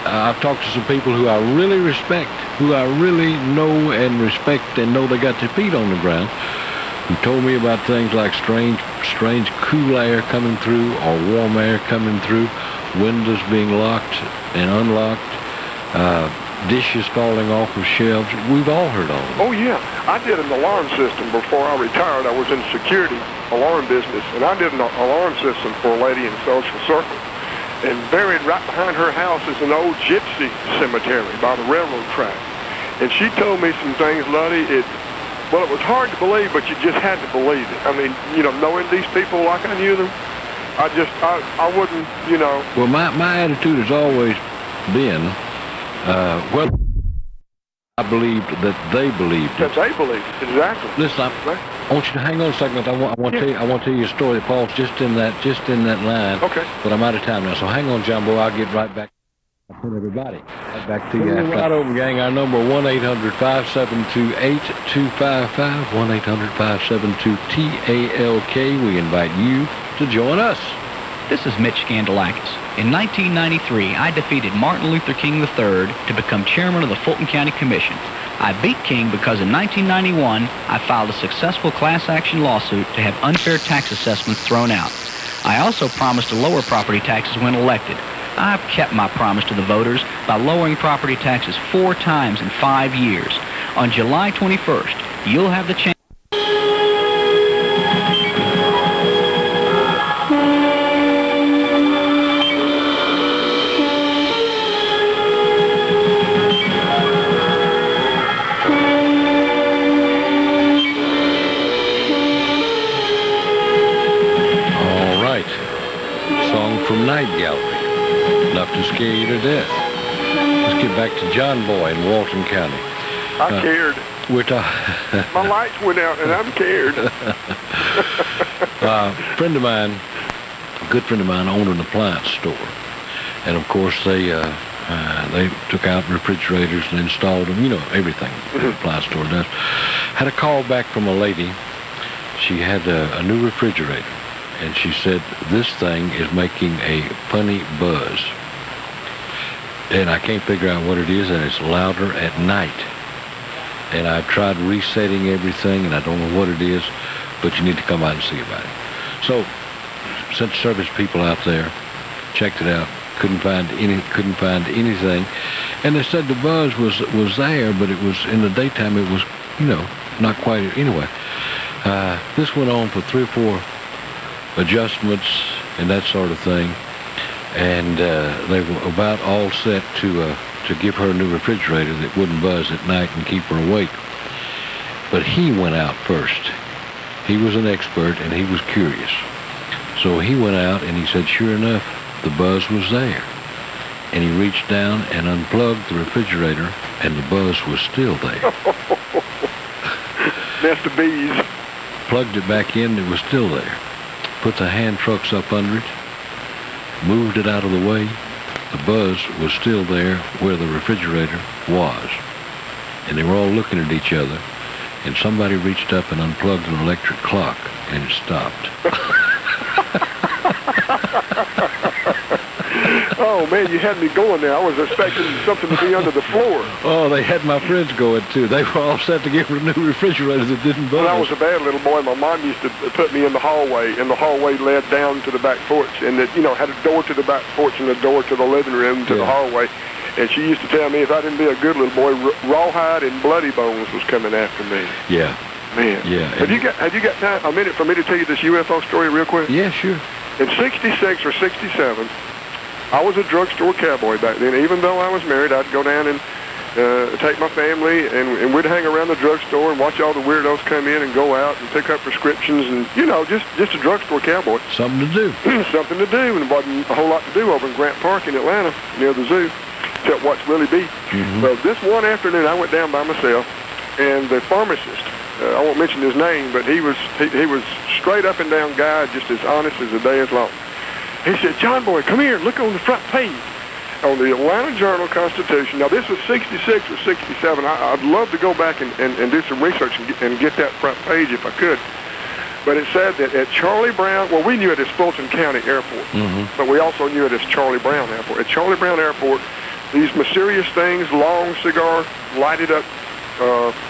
I've talked to some people who I really respect, who I really know and respect and know they got their feet on the ground, who told me about things like strange cool air coming through or warm air coming through, windows being locked and unlocked, dishes falling off of shelves. We've all heard all of it. Oh, yeah. I did an alarm system before I retired. I was in security alarm business, and I did an alarm system for a lady in Social Circle. And buried right behind her house is an old gypsy cemetery by the railroad track. And she told me some things, Luddy. It was hard to believe, but you just had to believe it. I mean, knowing these people like I knew them, I wouldn't, Well, my attitude has always been, I believed that they believed it. That they believed, exactly. Listen, I want you to hang on a second. I want to tell you a story that falls just in that line. Okay. But I'm out of time now, so hang on, John Boy. I'll get right back. I'll put everybody right back to you. Right over, gang. Our number 1-800-572-8255. 1-800-572-TALK. We invite you to join us. This is Mitch Scandalakis. In 1993, I defeated Martin Luther King III to become chairman of the Fulton County Commission. I beat King because in 1991, I filed a successful class action lawsuit to have unfair tax assessments thrown out. I also promised to lower property taxes when elected. I've kept my promise to the voters by lowering property taxes 4 times in 5 years. On July 21st, you'll have the chance. Night Gallery. Enough to scare you to death. Let's get back to John Boy in Walton County. I cared. We're talking. My lights went out, and I'm cared. A good friend of mine, owned an appliance store, and of course they took out refrigerators and installed them. Everything the appliance store does. Had a call back from a lady. She had a new refrigerator. And she said, this thing is making a funny buzz. And I can't figure out what it is, and it's louder at night. And I've tried resetting everything, and I don't know what it is, but you need to come out and see about it. So, sent service people out there, checked it out, couldn't find anything. And they said the buzz was there, but it was in the daytime, it was, not quite, anyway. This went on for 3 or 4 adjustments and that sort of thing, and they were about all set to give her a new refrigerator that wouldn't buzz at night and keep her awake. But he went out first. He was an expert and he was curious. So he went out and he said, sure enough, the buzz was there. And he reached down and unplugged the refrigerator, and the buzz was still there. Nest of bees. Plugged it back in, it was still there. Put the hand trucks up under it, moved it out of the way. The buzz was still there where the refrigerator was. And they were all looking at each other, and somebody reached up and unplugged an electric clock, and it stopped. Oh, man, you had me going there. I was expecting something to be under the floor. Oh, they had my friends going, too. They were all set to get a new refrigerator that didn't buzz. When I was a bad little boy, my mom used to put me in the hallway, and the hallway led down to the back porch, and it, had a door to the back porch and a door to the living room to the hallway. And she used to tell me if I didn't be a good little boy, rawhide and bloody bones was coming after me. Yeah. Man. Yeah. Have you got time, a minute for me to tell you this UFO story real quick? Yeah, sure. In 66 or 67, I was a drugstore cowboy back then. Even though I was married, I'd go down and take my family, and we'd hang around the drugstore and watch all the weirdos come in and go out and pick up prescriptions, and just a drugstore cowboy. Something to do. Something to do, and there wasn't a whole lot to do over in Grant Park in Atlanta near the zoo, except watch Willie B. So this one afternoon, I went down by myself, and the pharmacist, I won't mention his name, but he was straight up and down guy, just as honest as the day is long. He said, "John boy, come here, look on the front page on the Atlanta Journal-Constitution." Now, this was 66 or 67. I'd love to go back and do some research and get that front page if I could. But it said that at Charlie Brown, well, we knew it as Fulton County Airport, but we also knew it as Charlie Brown Airport. At Charlie Brown Airport, these mysterious things, long cigar, lighted up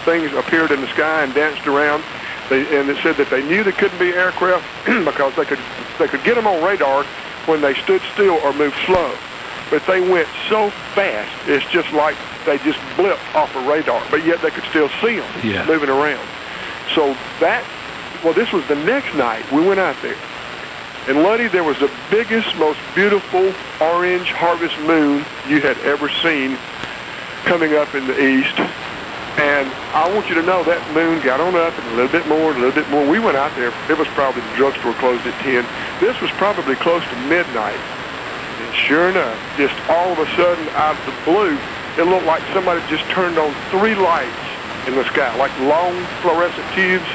things appeared in the sky and danced around. And it said that they knew they couldn't be aircraft because they could get them on radar when they stood still or moved slow. But they went so fast, it's just like they just blipped off a radar, but yet they could still see them moving around. So this was the next night we went out there. And Luddy, there was the biggest, most beautiful orange harvest moon you had ever seen coming up in the east. And I want you to know that moon got on up and a little bit more. We went out there. It was probably, the drugstore closed at 10. This was probably close to midnight. And sure enough, just all of a sudden, out of the blue, it looked like somebody just turned on 3 lights in the sky, like long fluorescent tubes.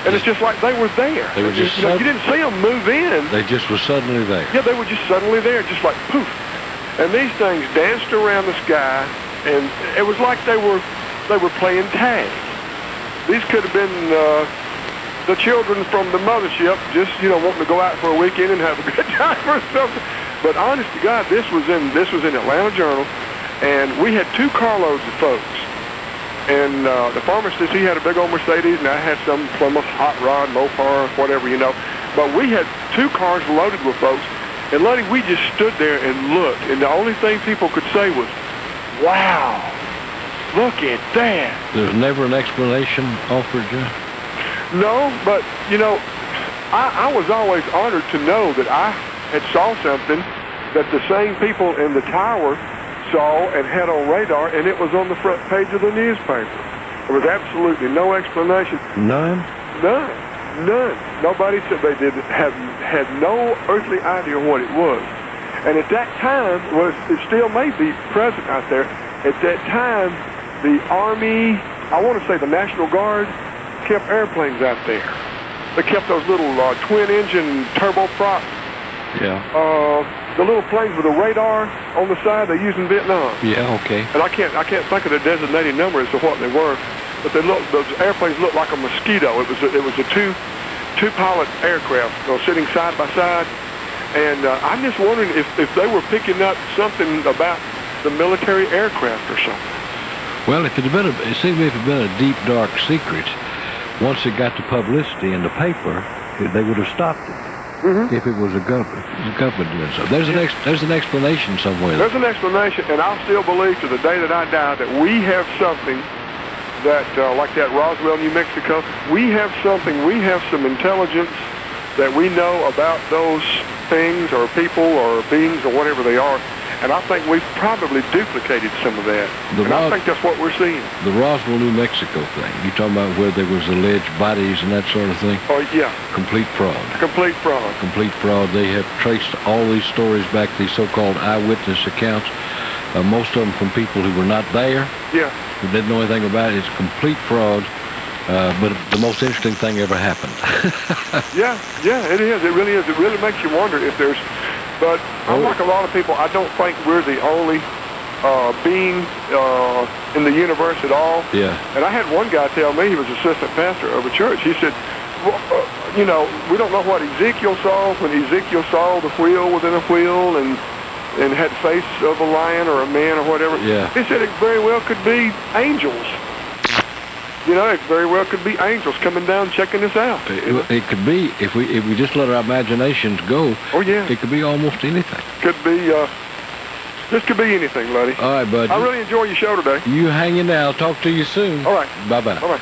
And it's just like they were there. They were just you didn't see them move in. They just were suddenly there. Yeah, they were just suddenly there, just like poof. And these things danced around the sky, and it was like they were playing tag. These could have been the children from the mothership just, wanting to go out for a weekend and have a good time or something. But honest to God, this was in Atlanta Journal, and we had 2 carloads of folks. And the pharmacist, he had a big old Mercedes, and I had some Plymouth Hot Rod, Mopar, whatever, But we had 2 cars loaded with folks, and Luddy, we just stood there and looked, and the only thing people could say was, "Wow, look at that." There's never an explanation offered, John? No, but, I was always honored to know that I had saw something that the same people in the tower saw and had on radar, and it was on the front page of the newspaper. There was absolutely no explanation. None? None. Nobody said they had no earthly idea what it was. And at that time, it still may be present out there, at that time, the Army, I want to say the National Guard, kept airplanes out there. They kept those little twin-engine turboprop. Yeah. The little planes with a radar on the side they used in Vietnam. Yeah, okay. And I can't think of the designated number as to what they were, but those airplanes looked like a mosquito. It was a two-pilot aircraft sitting side by side, and I'm just wondering if they were picking up something about the military aircraft or something. Well, it seemed if it had been a deep, dark secret, once it got to publicity in the paper, they would have stopped it. If it was a government doing so. There's an explanation somewhere. There's an explanation, and I still believe to the day that I die that we have something that, like that Roswell, New Mexico, we have some intelligence that we know about those things or people or beings or whatever they are. And I think we've probably duplicated some of that. I think that's what we're seeing. The Roswell, New Mexico thing. You talking about where there was alleged bodies and that sort of thing? Oh, yeah. Complete fraud. Complete fraud. Complete fraud. They have traced all these stories back, these so-called eyewitness accounts, most of them from people who were not there. Yeah. Who didn't know anything about it. It's complete fraud. But the most interesting thing ever happened. Yeah, it is. It really is. It really makes you wonder if there's... But unlike a lot of people, I don't think we're the only being in the universe at all. Yeah. And I had one guy tell me, he was assistant pastor of a church, he said, we don't know what Ezekiel saw when Ezekiel saw the wheel within a wheel and had the face of a lion or a man or whatever. Yeah. He said it very well could be angels. It very well could be angels coming down checking us out. It could be, if we just let our imaginations go. Oh, yeah. It could be almost anything. Could be, this could be anything, Luddy. All right, bud. I really enjoy your show today. You hang in there. I'll talk to you soon. All right. Bye-bye. Bye-bye.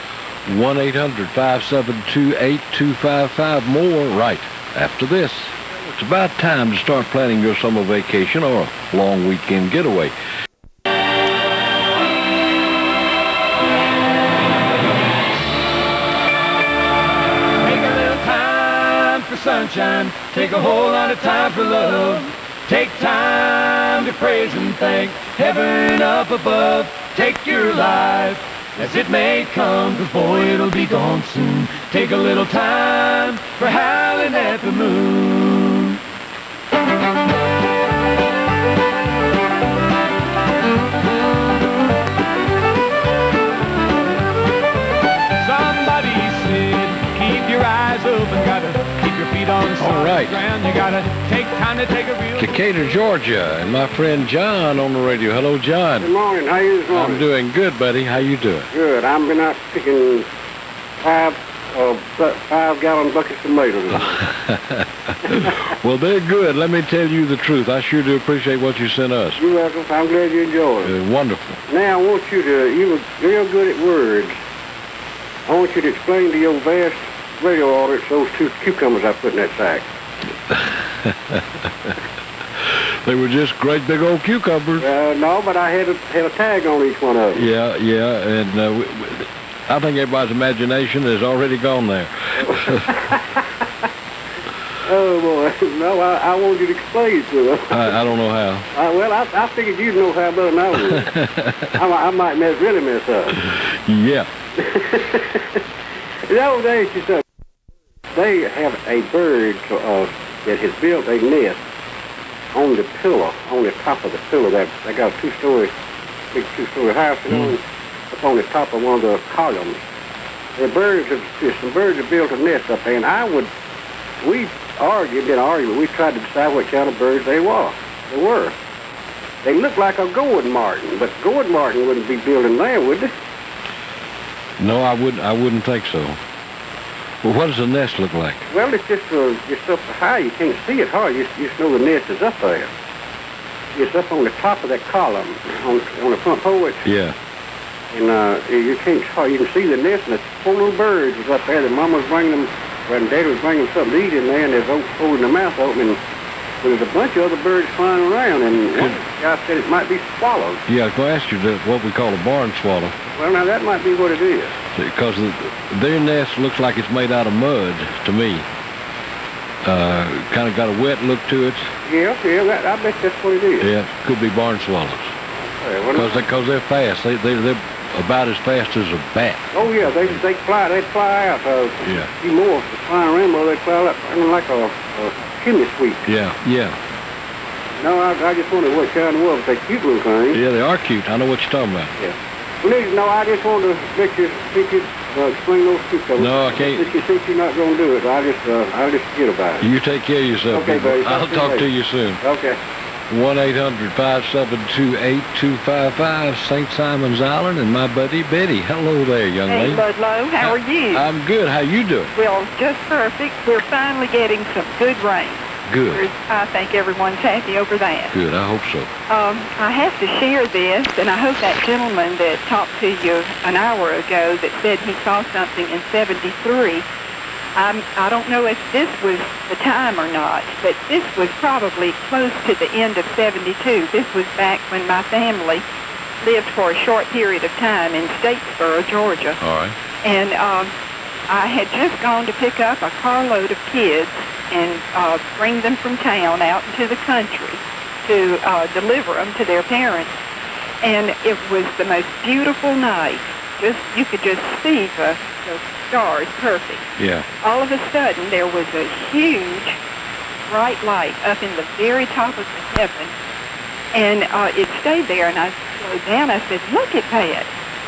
1-800-572-8255. More right after this. It's about time to start planning your summer vacation or a long weekend getaway. sunshine. Take a whole lot of time for love. Take time to praise and thank heaven up above. Take your life as it may come, 'cause boy, it'll be gone soon. Take a little time for howling at the moon. Somebody said, keep your eyes open, gotta keep your feet on solid ground. You gotta take time to take a real... Decatur, Georgia, and my friend John on the radio. Hello, John. Good morning. How you this morning? I'm doing good, buddy. How you doing? Good. I've been out picking 5-gallon buckets of tomatoes. Well, they're good. Let me tell you the truth. I sure do appreciate what you sent us. You're welcome. I'm glad you enjoyed it. Wonderful. Now, I want you to, you were real good at words. I want you to explain to your vast radio audience those 2 cucumbers I put in that sack. They were just great big old cucumbers. No, but I had a tag on each one of them. Yeah, and I think everybody's imagination has already gone there. Oh, boy. No, I want you to explain it to them. I don't know how. I figured you'd know how better than I would. I might really mess up. Yeah. In the old days, you said, they have a bird that has built a nest on the pillar, on the top of the pillar. They got a big 2-story house, up on the top of one of the columns. Some birds have built a nest up there, and we tried to decide what kind of birds they were. They looked like a gourd martin, but gourd martin wouldn't be building there, would they? No, I wouldn't think so. Well, what does the nest look like? Well, it's just up high. You can't see it hard. You just know the nest is up there. It's up on the top of that column on the front porch. Yeah. And you can't see the nest, and the 4 little birds was up there. The mama was bringing them, and Daddy was bringing them something to eat in there, and they was holding their mouth open. And there's a bunch of other birds flying around, and one guy said it might be swallows. Yeah, I was going to ask you what we call a barn swallow. Well, now that might be what it is. Because their nest looks like it's made out of mud to me. Kind of got a wet look to it. Yeah, I bet that's what it is. Yeah, could be barn swallows. Because they're fast. They're about as fast as a bat. Oh yeah, they'd fly out. Yeah. See more flying around, they'd fly up like a chimney sweep. Yeah. No, I just wondered what kind it was. They're cute little things. Yeah, they are cute. I know what you're talking about. Yeah. No, I just wanted to make you explain those cucumbers. No, I can't. Since you're not going to do it, I'll just forget about it. You take care of yourself. Okay, buddy. I'll talk to you soon. Okay. 1-800-572-8255, St. Simon's Island, and my buddy Betty. Hello there, young lady. Hey, Ludlow. How are you? I'm good. How you doing? Well, just perfect. We're finally getting some good rain. Good. I think everyone's happy over that. Good. I hope so. I have to share this, and I hope that gentleman that talked to you an hour ago that said he saw something in 73, I don't know if this was the time or not, but this was probably close to the end of 72. This was back when my family lived for a short period of time in Statesboro, Georgia. All right. And I had just gone to pick up a carload of kids and bring them from town out into the country to deliver them to their parents. And it was the most beautiful night. You could just see the stars perfect. Yeah. All of a sudden, there was a huge bright light up in the very top of the heaven. And it stayed there, and I slowed down. I said, look at that.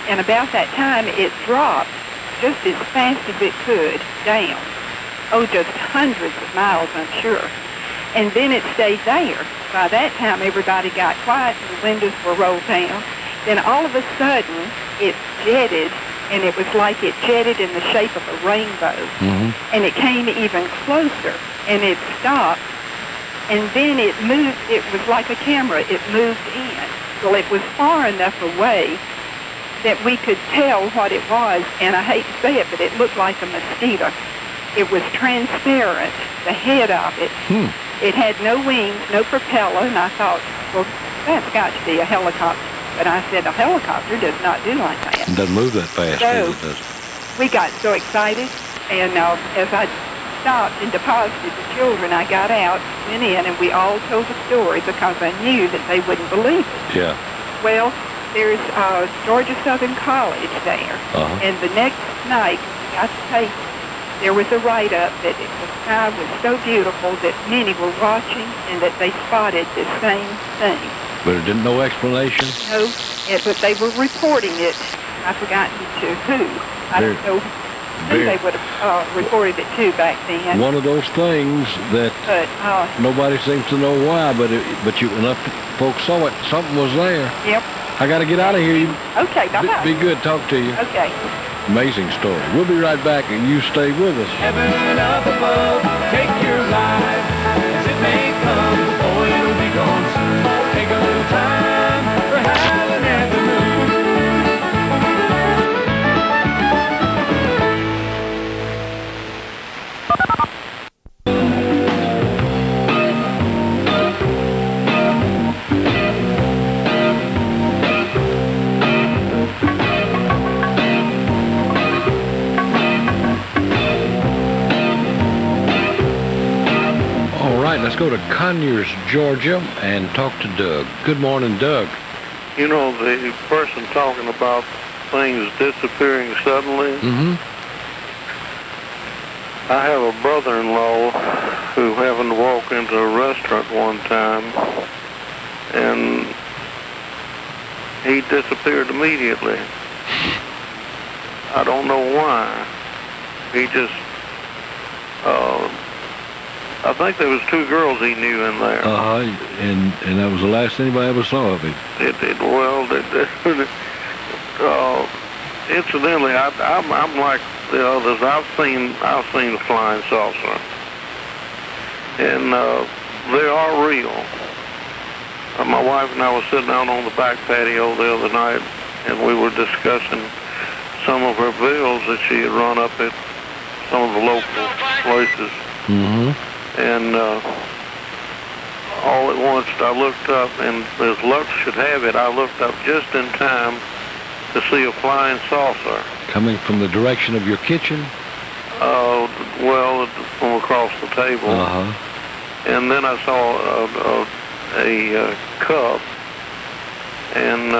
And about that time, it dropped just as fast as it could down. Oh, just hundreds of miles, I'm sure. And then it stayed there. By that time, everybody got quiet and the windows were rolled down. Then all of a sudden, it jetted, and it was like it jetted in the shape of a rainbow. Mm-hmm. And it came even closer, and it stopped, and then it moved. It was like a camera. It moved in. Well, it was far enough away that we could tell what it was, and I hate to say it, but it looked like a mosquito. It was transparent, the head of it. It had no wings, no propeller, and I thought, well, that's got to be a helicopter. But I said, a helicopter does not do like that. It doesn't move that fast, So, does it? we got so excited, and as I stopped and deposited the children. I got out, went in, and we all told the story because I knew that they wouldn't believe it. Yeah. Well, there's Georgia Southern College there, and the next night we got the paper. There was a write-up that the sky was so beautiful that many were watching and that they spotted the same thing. But it didn't no explanation? No, but they were reporting it. I've forgotten to who. I don't know who they would have reported it to back then. One of those things that nobody seems to know why, but enough folks saw it. Something was there. Yep. I got to get out of here. Okay, bye-bye. Be good. Talk to you. Okay. Amazing story. We'll be right back, and you stay with us. Heaven up above, take your life as it may come. Boy, it'll be gone soon. Take a little time for howling at the moon. Let's go to Conyers, Georgia, and talk to Doug. Good morning, Doug. You know, the person talking about things disappearing suddenly, I have a brother-in-law who happened to walk into a restaurant one time, and he disappeared immediately. I don't know why. He just... I think there was 2 girls he knew in there. And that was the last anybody ever saw of him. Incidentally, I'm like the others. I've seen a flying saucer, and they are real. My wife and I were sitting out on the back patio the other night, and we were discussing some of her bills that she had run up at some of the local places. And all at once I looked up, and as luck should have it, I looked up just in time to see a flying saucer. Coming from the direction of your kitchen? Well, from across the table. And then I saw a cup, and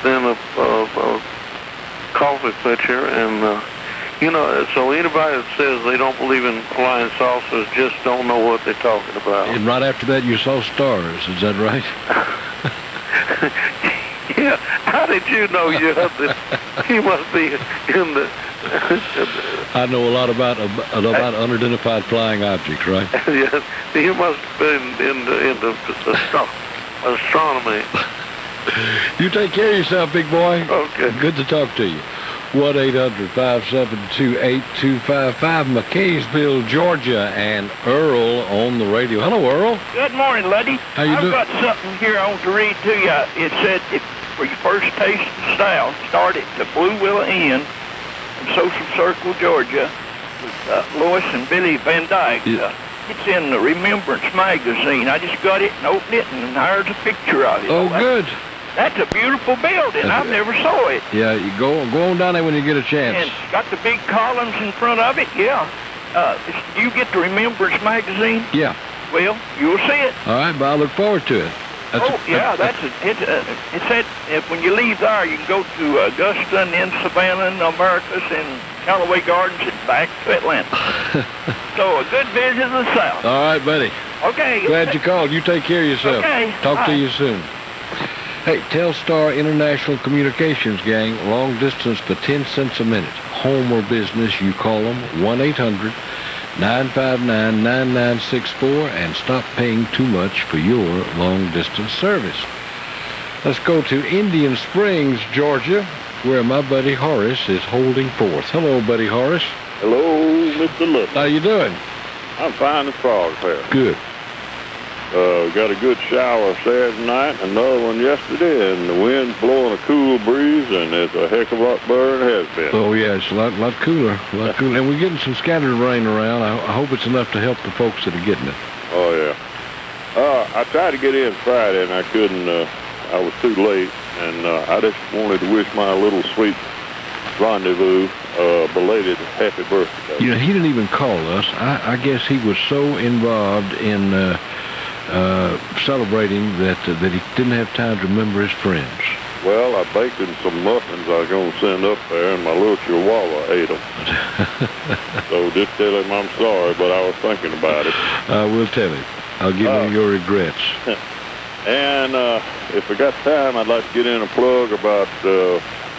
then a coffee pitcher, and you know, so anybody that says they don't believe in flying saucers just don't know what they're talking about. And right after that, you saw stars. Is that right? Yeah. How did you know you must be in the... I know a lot about unidentified flying objects, right? Yes. You must have been in the astronomy. You take care of yourself, big boy. Okay. Good to talk to you. 1-800-572-8255, McCaysville, Georgia, and Earl on the radio. Hello, Earl. Good morning, Luddy. How you doing? I've got something here I want to read to you. It said, for your first taste of style, start at the Blue Willow Inn in Social Circle, Georgia, with Lois and Billy Van Dyke. It's in the Remembrance magazine. I just got it and opened it, and there's a picture of it. Oh, good. That's a beautiful building. I've never saw it. Yeah, you go on down there when you get a chance. And it's got the big columns in front of it, yeah. You get the Remembrance magazine? Yeah. Well, you'll see it. All right, but I look forward to it. It said when you leave there, you can go to Augusta and then Savannah and Americus and Callaway Gardens and back to Atlanta. So a good visit of the South. All right, buddy. Okay. Glad you called. You take care of yourself. Okay. Talk to you soon. Hey, Telstar International Communications, gang, long distance for 10 cents a minute. Home or business, you call them 1-800-959-9964 and stop paying too much for your long distance service. Let's go to Indian Springs, Georgia, where my buddy Horace is holding forth. Hello, buddy Horace. Hello, Mr. Little. How you doing? I'm fine as frogs here. Good. Got a good shower Saturday night, another one yesterday, and the wind's blowing a cool breeze, and it's a heck of a lot better than it has been. Oh, yeah, it's a lot cooler. And we're getting some scattered rain around. I hope it's enough to help the folks that are getting it. Oh, yeah. I tried to get in Friday, and I couldn't. I was too late, and I just wanted to wish my little sweet rendezvous, belated happy birthday. You know, he didn't even call us. I guess he was so involved in celebrating that he didn't have time to remember his friends. Well, I baked him some muffins I was going to send up there, and my little chihuahua ate them. So just tell him I'm sorry, but I was thinking about it. I will tell him. I'll give him your regrets. And if I got time, I'd like to get in a plug about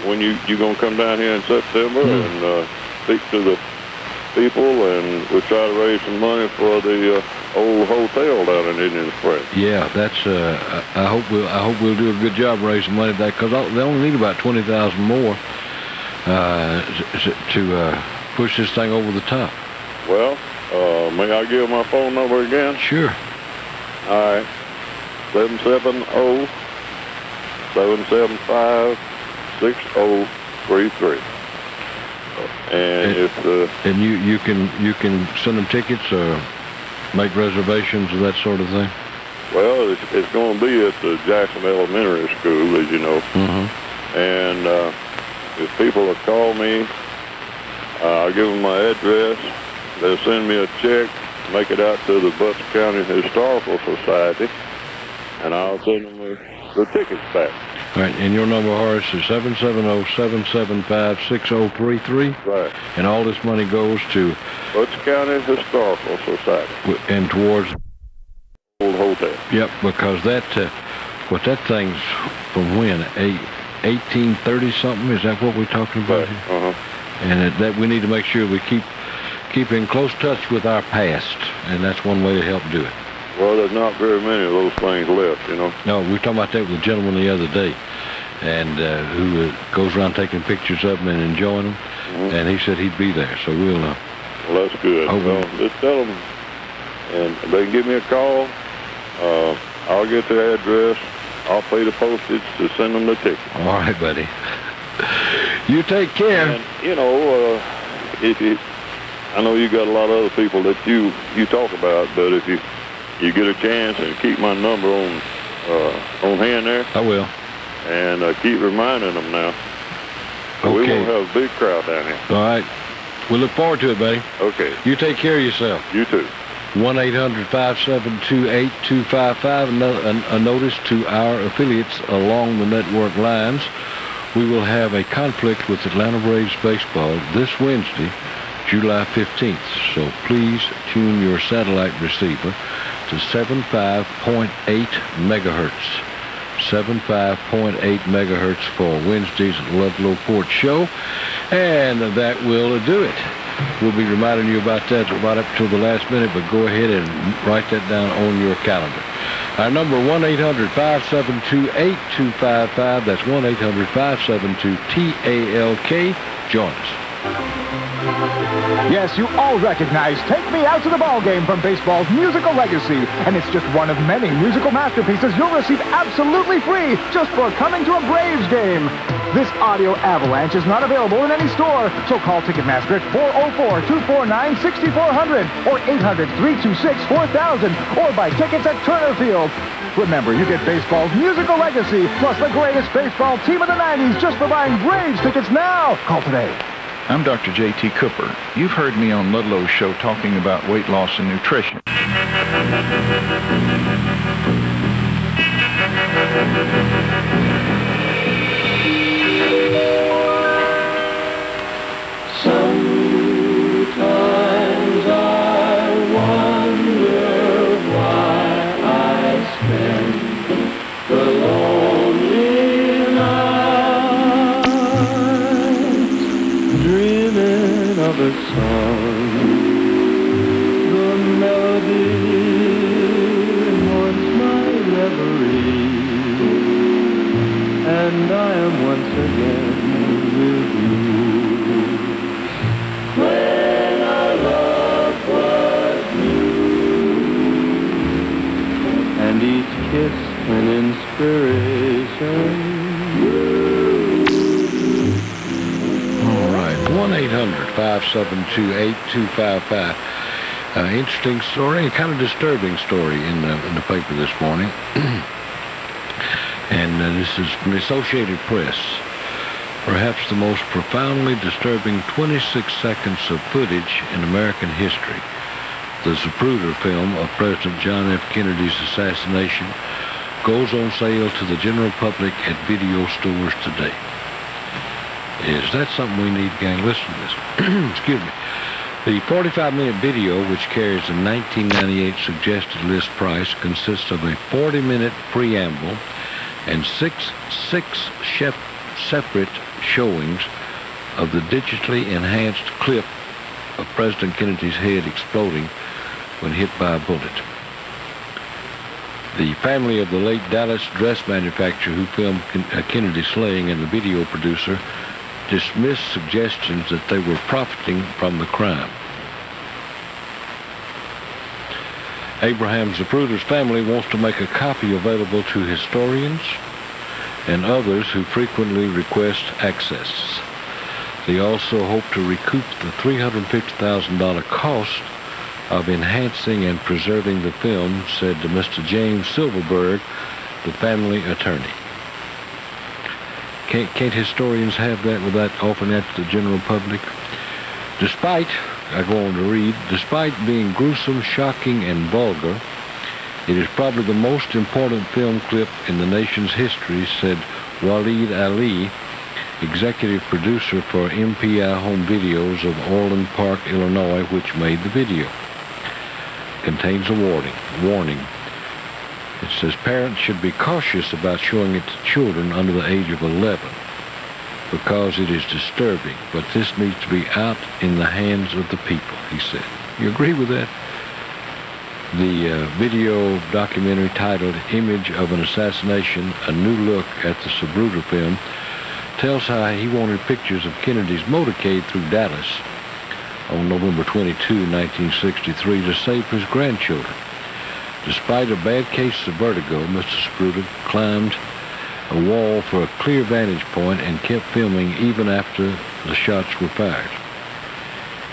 when you going to come down here in September and speak to the people, and we'll try to raise some money for the old hotel down in Indian Springs. Yeah, that's. I hope we'll do a good job raising money for that, because they only need about 20,000 more to push this thing over the top. Well, may I give my phone number again? Sure. All right. 770-775-6033. And and you can send them tickets or make reservations and that sort of thing. Well, it's going to be at the Jackson Elementary School, as you know. And if people will call me, I'll give them my address. They'll send me a check, make it out to the Butts County Historical Society, and I'll send them the tickets back. All right, and your number, Horace, is 770-775-6033. Right. And all this money goes to Butts County Historical Society. And towards old hotel. Yep, because that thing's from when? 1830 something? Is that what we're talking about here? And that we need to make sure we keep in close touch with our past, and that's one way to help do it. Well, there's not very many of those things left, you know. No, we were talking about that with a gentleman the other day, and who goes around taking pictures of them and enjoying them, and he said he'd be there, so we'll... well, that's good. Well, just tell them, and they can give me a call. I'll get their address. I'll pay the postage to send them the ticket. All right, buddy. You take care. And, you know, I know you got a lot of other people that you talk about, but if you get a chance and keep my number on hand there. I will. And keep reminding them now. Okay. We're going to have a big crowd down here. All right. We look forward to it, buddy. Okay. You take care of yourself. You too. 1-800-572-8255. A notice to our affiliates along the network lines. We will have a conflict with Atlanta Braves baseball this Wednesday, July 15th. So please tune your satellite receiver to 75.8 megahertz. 75.8 megahertz for Wednesday's Ludlow Porch Show. And that will do it. We'll be reminding you about that right up till the last minute, but go ahead and write that down on your calendar. Our number, 1-800-572-8255. That's 1-800-572-TALK. Join us. Yes, you all recognize Take Me Out to the Ball Game from baseball's musical legacy. And it's just one of many musical masterpieces you'll receive absolutely free just for coming to a Braves game. This audio avalanche is not available in any store, so call Ticketmaster at 404-249-6400 or 800-326-4000 or buy tickets at Turner Field. Remember, you get baseball's musical legacy plus the greatest baseball team of the 90s just for buying Braves tickets now. Call today. I'm Dr. J.T. Cooper. You've heard me on Ludlow's show talking about weight loss and nutrition. Sometimes I wonder why I spend the lonely night dreaming of a song. The melody haunts my reverie, and I am once again with you. When our love was new, and each kiss an inspiration. All right, 1-800-572-8255. Interesting story, a kind of disturbing story in the paper this morning. And this is from the Associated Press. perhaps the most profoundly disturbing 26 seconds of footage in American history. The Zapruder film of President John F. Kennedy's assassination goes on sale to the general public at video stores today. Is that something we need, gang? Listen to this. Excuse me. The 45-minute video, which carries a 1998 suggested list price, consists of a 40-minute preamble and six separate showings of the digitally enhanced clip of President Kennedy's head exploding when hit by a bullet. The family of the late Dallas dress manufacturer who filmed Kennedy's slaying and the video producer dismissed suggestions that they were profiting from the crime. Abraham Zapruder's family wants to make a copy available to historians and others who frequently request access. They also hope to recoup the $350,000 cost of enhancing and preserving the film, said to Mr. James Silverberg, the family attorney. Can't historians have that without offering that to the general public? Despite, I go on to read, despite being gruesome, shocking, and vulgar, it is probably the most important film clip in the nation's history, said Waleed Ali, executive producer for MPI Home Videos of Orland Park, Illinois, which made the video. Contains a warning. It says parents should be cautious about showing it to children under the age of 11 because it is disturbing, but this needs to be out in the hands of the people, he said. You agree with that? The video documentary titled Image of an Assassination, A New Look at the Zapruder Film, tells how he wanted pictures of Kennedy's motorcade through Dallas on November 22, 1963, to save his grandchildren. Despite a bad case of vertigo, Mr. Zapruder climbed a wall for a clear vantage point and kept filming even after the shots were fired.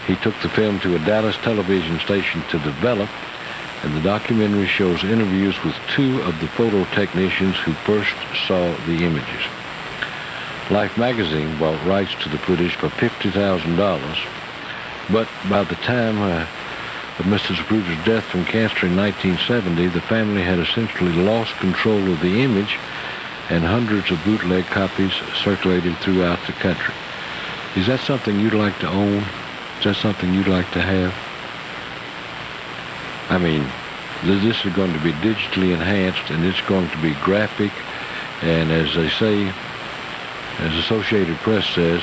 He took the film to a Dallas television station to develop, and the documentary shows interviews with two of the photo technicians who first saw the images. Life magazine bought rights to the footage for $50,000, but by the time of Mr. Zapruder's death from cancer in 1970, the family had essentially lost control of the image, and hundreds of bootleg copies circulated throughout the country. Is that something you'd like to own? Is that something you'd like to have? I mean, this is going to be digitally enhanced, and it's going to be graphic, and as they say, as Associated Press says,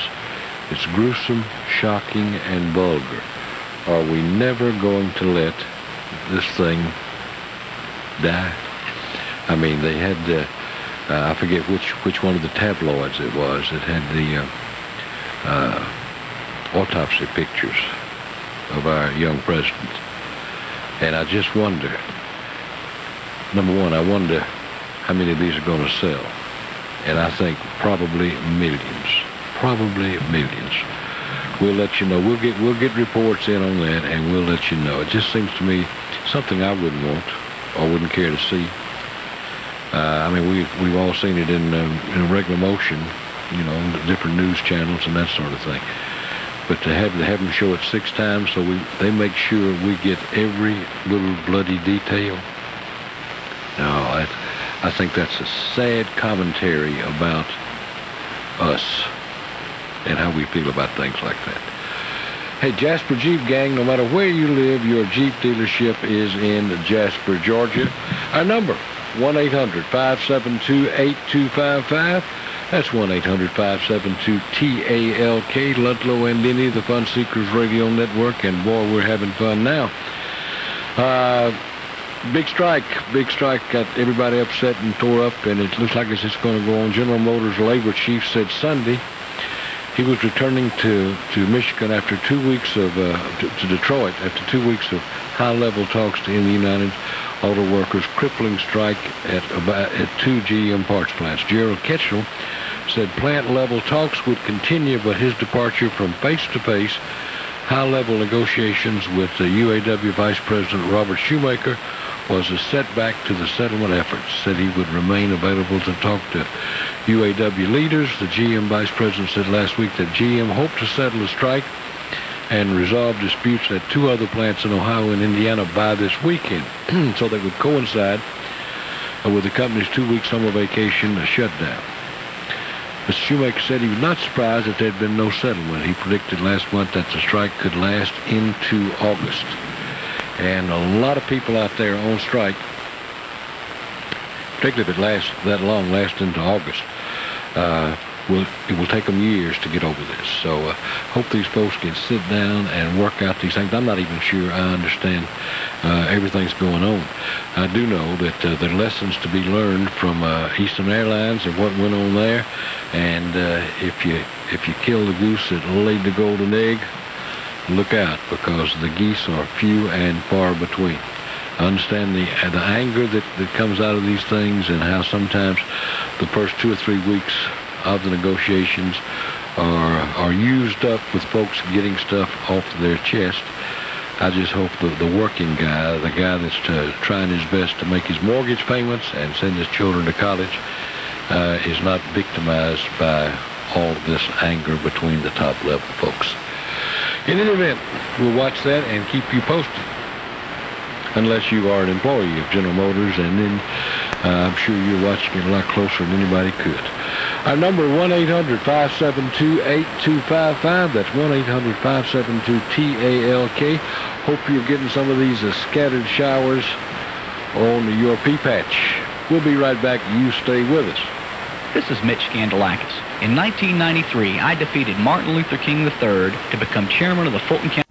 it's gruesome, shocking, and vulgar. Are we never going to let this thing die? I mean, they had the, I forget which one of the tabloids it was that had the autopsy pictures of our young president. And I just wonder, number one, I wonder how many of these are going to sell. And I think probably millions. Probably millions. We'll let you know. We'll get reports in on that, and we'll let you know. It just seems to me something I wouldn't want or wouldn't care to see. I mean, we've all seen it in regular motion, you know, different news channels and that sort of thing. But to have them show it 6 times so they make sure we get every little bloody detail. No, I think that's a sad commentary about us and how we feel about things like that. Hey, Jasper Jeep Gang, no matter where you live, your Jeep dealership is in Jasper, Georgia. Our number, 1-800-572-8255. That's 1-800-572-TALK, Ludlow and Denny, the Fun Seekers Radio Network, and boy, we're having fun now. Big strike got everybody upset and tore up, and it looks like it's just going to go on. General Motors labor chief said Sunday he was returning to Michigan after 2 weeks of, to Detroit, after 2 weeks of high-level talks to end the United Auto Workers' crippling strike at 2 GM parts plants. Gerald Ketchel said plant-level talks would continue, but his departure from face-to-face high-level negotiations with the UAW Vice President Robert Shoemaker was a setback to the settlement efforts. Said he would remain available to talk to UAW leaders. The GM vice president said last week that GM hoped to settle the strike and resolve disputes at 2 other plants in Ohio and Indiana by this weekend, so they would coincide with the company's 2-week summer vacation shutdown. Mr. Shoemaker said he was not surprised that there had been no settlement. He predicted last month that the strike could last into August. And a lot of people out there on strike, particularly if it lasts that long, lasts into August, it will take them years to get over this. So hope these folks can sit down and work out these things. I'm not even sure I understand everything's going on. I do know that there are lessons to be learned from Eastern Airlines and what went on there. And if you kill the goose that laid the golden egg, look out, because the geese are few and far between. I understand the anger that comes out of these things, and how sometimes the first 2 or 3 weeks of the negotiations are used up with folks getting stuff off their chest. I just hope the working guy, the guy that's trying his best to make his mortgage payments and send his children to college, is not victimized by all of this anger between the top level folks. In any event, we'll watch that and keep you posted. Unless you are an employee of General Motors, and then I'm sure you're watching it a lot closer than anybody could. Our number, 1-800-572-8255. That's 1-800-572-TALK. Hope you're getting some of these scattered showers on your pea patch. We'll be right back. You stay with us. This is Mitch Scandalakis. In 1993, I defeated Martin Luther King III to become chairman of the Fulton County.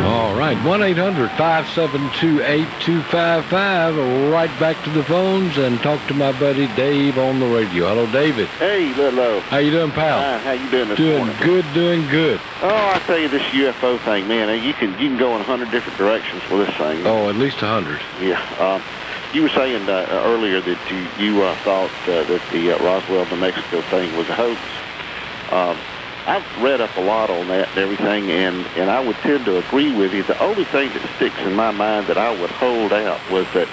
All right, 1-800-572-8255. Right back to the phones and talk to my buddy Dave on the radio. Hello, David. Hey, Ludlow. How you doing, pal? How you doing this Doing morning? good. Oh, I tell you, this UFO thing, man, you can go in 100 different directions with this thing. Oh, at least 100. Yeah. You were saying earlier that you thought that the Roswell, New Mexico thing was a hoax. I've read up a lot on that and everything, and I would tend to agree with you. The only thing that sticks in my mind that I would hold out was that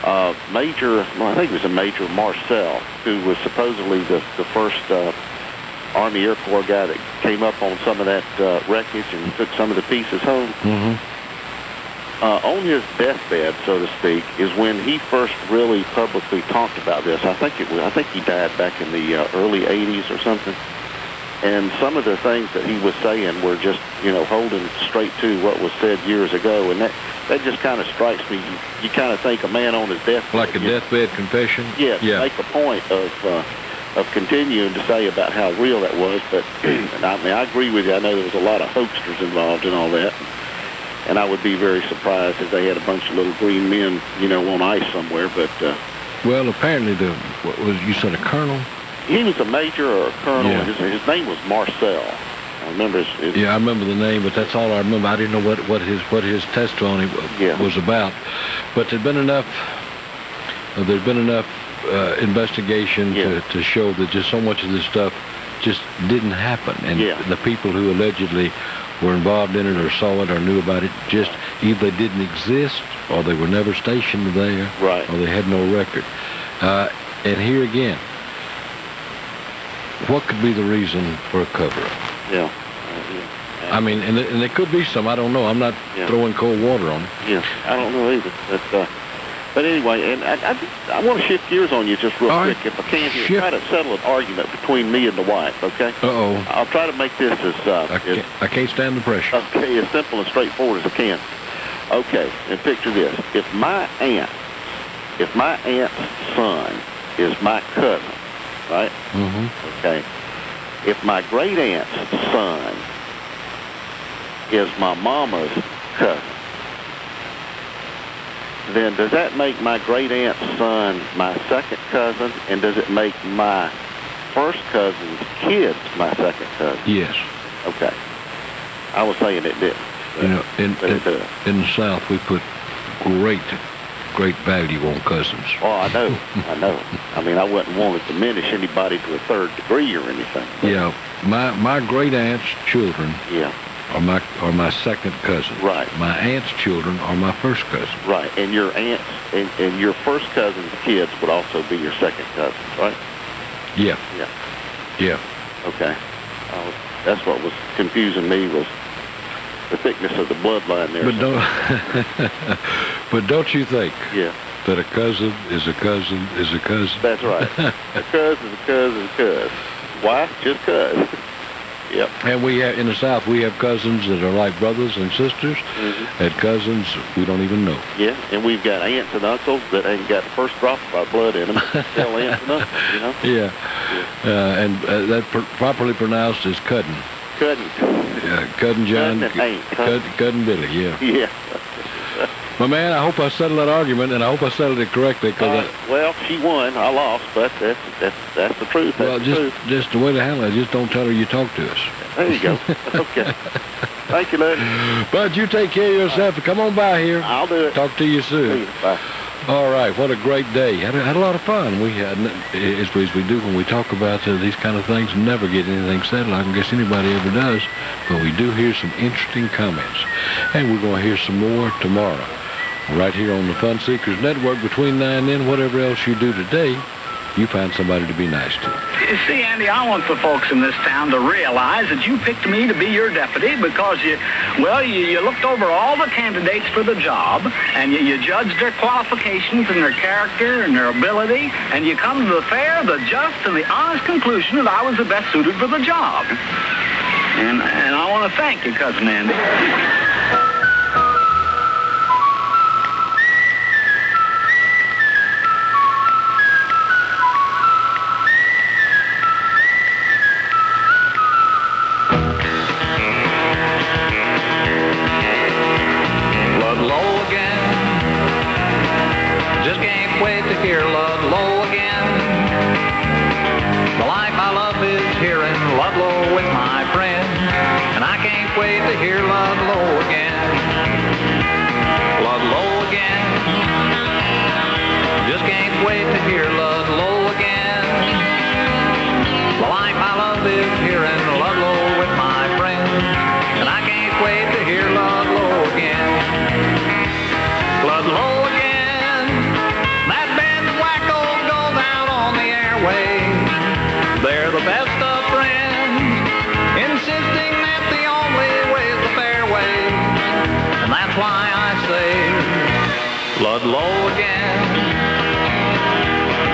I think it was a Major Marcel, who was supposedly the first Army Air Corps guy that came up on some of that wreckage and took some of the pieces home. Mm-hmm. On his deathbed, so to speak, is when he first really publicly talked about this. I think he died back in the early 80s or something. And some of the things that he was saying were just, holding straight to what was said years ago. And that just kind of strikes me. You kind of think a man on his deathbed. Like a deathbed confession? Yeah. Make a point of continuing to say about how real that was. But I agree with you. I know there was a lot of hoaxers involved in all that. And I would be very surprised if they had a bunch of little green men, on ice somewhere. But well, apparently you said a colonel? He was a major or a colonel. Yeah. His name was Marcel. I remember his Yeah, I remember the name, but that's all I remember. I didn't know what his testimony was about. But there's been enough investigation to show that just so much of this stuff just didn't happen, and the people who allegedly were involved in it or saw it or knew about it just either they didn't exist or they were never stationed there, right, or they had no record. And here again, what could be the reason for a cover-up? Yeah. I mean, and there could be some. I don't know. I'm not throwing cold water on it. Yeah, I don't know either. But anyway, and I want to shift gears on you just real quick, if I can here. Try to settle an argument between me and the wife, okay? Uh-oh. I'll try to make this as... I can't stand the pressure. Okay, as simple and straightforward as I can. Okay, and picture this. If my aunt's son is my cousin, right? Mm-hmm. Okay. If my great-aunt's son is my mama's cousin, then does that make my great-aunt's son my second cousin, and does it make my first cousin's kids my second cousin? Yes. Okay. I was saying it didn't. In the South, we put great great value on cousins. Oh, I know. I mean, I wouldn't want to diminish anybody to a third degree or anything. Yeah, my great aunt's children. Yeah. Are my second cousin. Right. My aunt's children are my first cousin. Right, and your aunts and your first cousin's kids would also be your second cousins, right? Yeah. Yeah. Yeah. Okay. That's what was confusing me was the thickness of the bloodline there. But don't you think? Yeah. That a cousin is a cousin is a cousin. That's right. A cousin is a cousin is a cousin. Why? Just cuz. Yep. And we have in the South we have cousins that are like brothers and sisters, and cousins we don't even know. Yeah, and we've got aunts and uncles that ain't got the first drop of our blood in them. Still aunts and uncles, you know. Yeah. And that properly pronounced is Cudden. Cudden. Cudden John. Cudden and aunt. Cudden Billy. Yeah. Yeah. My man, I hope I settled that argument, and I hope I settled it correctly. Well, she won. I lost, but that's the truth. Just the way to handle it. Just don't tell her you talked to us. There you go. Okay. Thank you, Lud. Bud, you take care of yourself. Come on by here. I'll do it. Talk to you soon. Bye. All right. What a great day. Had a lot of fun. We had, as we do when we talk about these kind of things, never get anything settled. I guess anybody ever does. But we do hear some interesting comments. And we're going to hear some more tomorrow. Right here on the Fun Seekers Network between 9 and 10, whatever else you do today, you find somebody to be nice to. You see, Andy, I want the folks in this town to realize that you picked me to be your deputy because you looked over all the candidates for the job, and you judged their qualifications and their character and their ability, and you come to the fair, the just, and the honest conclusion that I was the best suited for the job. And I want to thank you, Cousin Andy. Ludlow again. Just can't wait to hear Ludlow again. The life I love is here in Ludlow with my friend, and I can't wait to hear Ludlow again. Ludlow again. Just can't wait to hear Ludlow again. The life I love is here in Ludlow with my friend, and I can't wait to hear Ludlow again. Ludlow again. That band wacko goes out on the airwaves. They're the best of friends, insisting that the only way is the fair way. And that's why I say Ludlow again.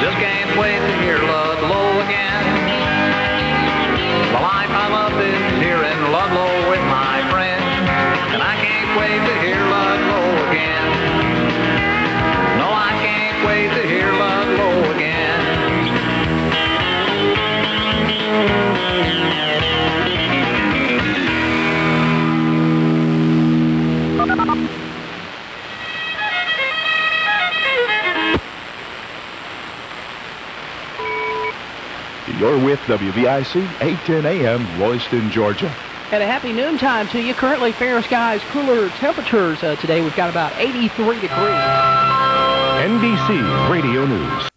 Just can't wait to hear Ludlow again. The life I love is here in Ludlow with my friend, and I can't wait to hear Ludlow again. No, I can't wait to hear Ludlow again. You're with WBIC 810 AM, Royston, Georgia. And a happy noontime to you. Currently, fair skies, cooler temperatures today. We've got about 83 degrees. NBC Radio News.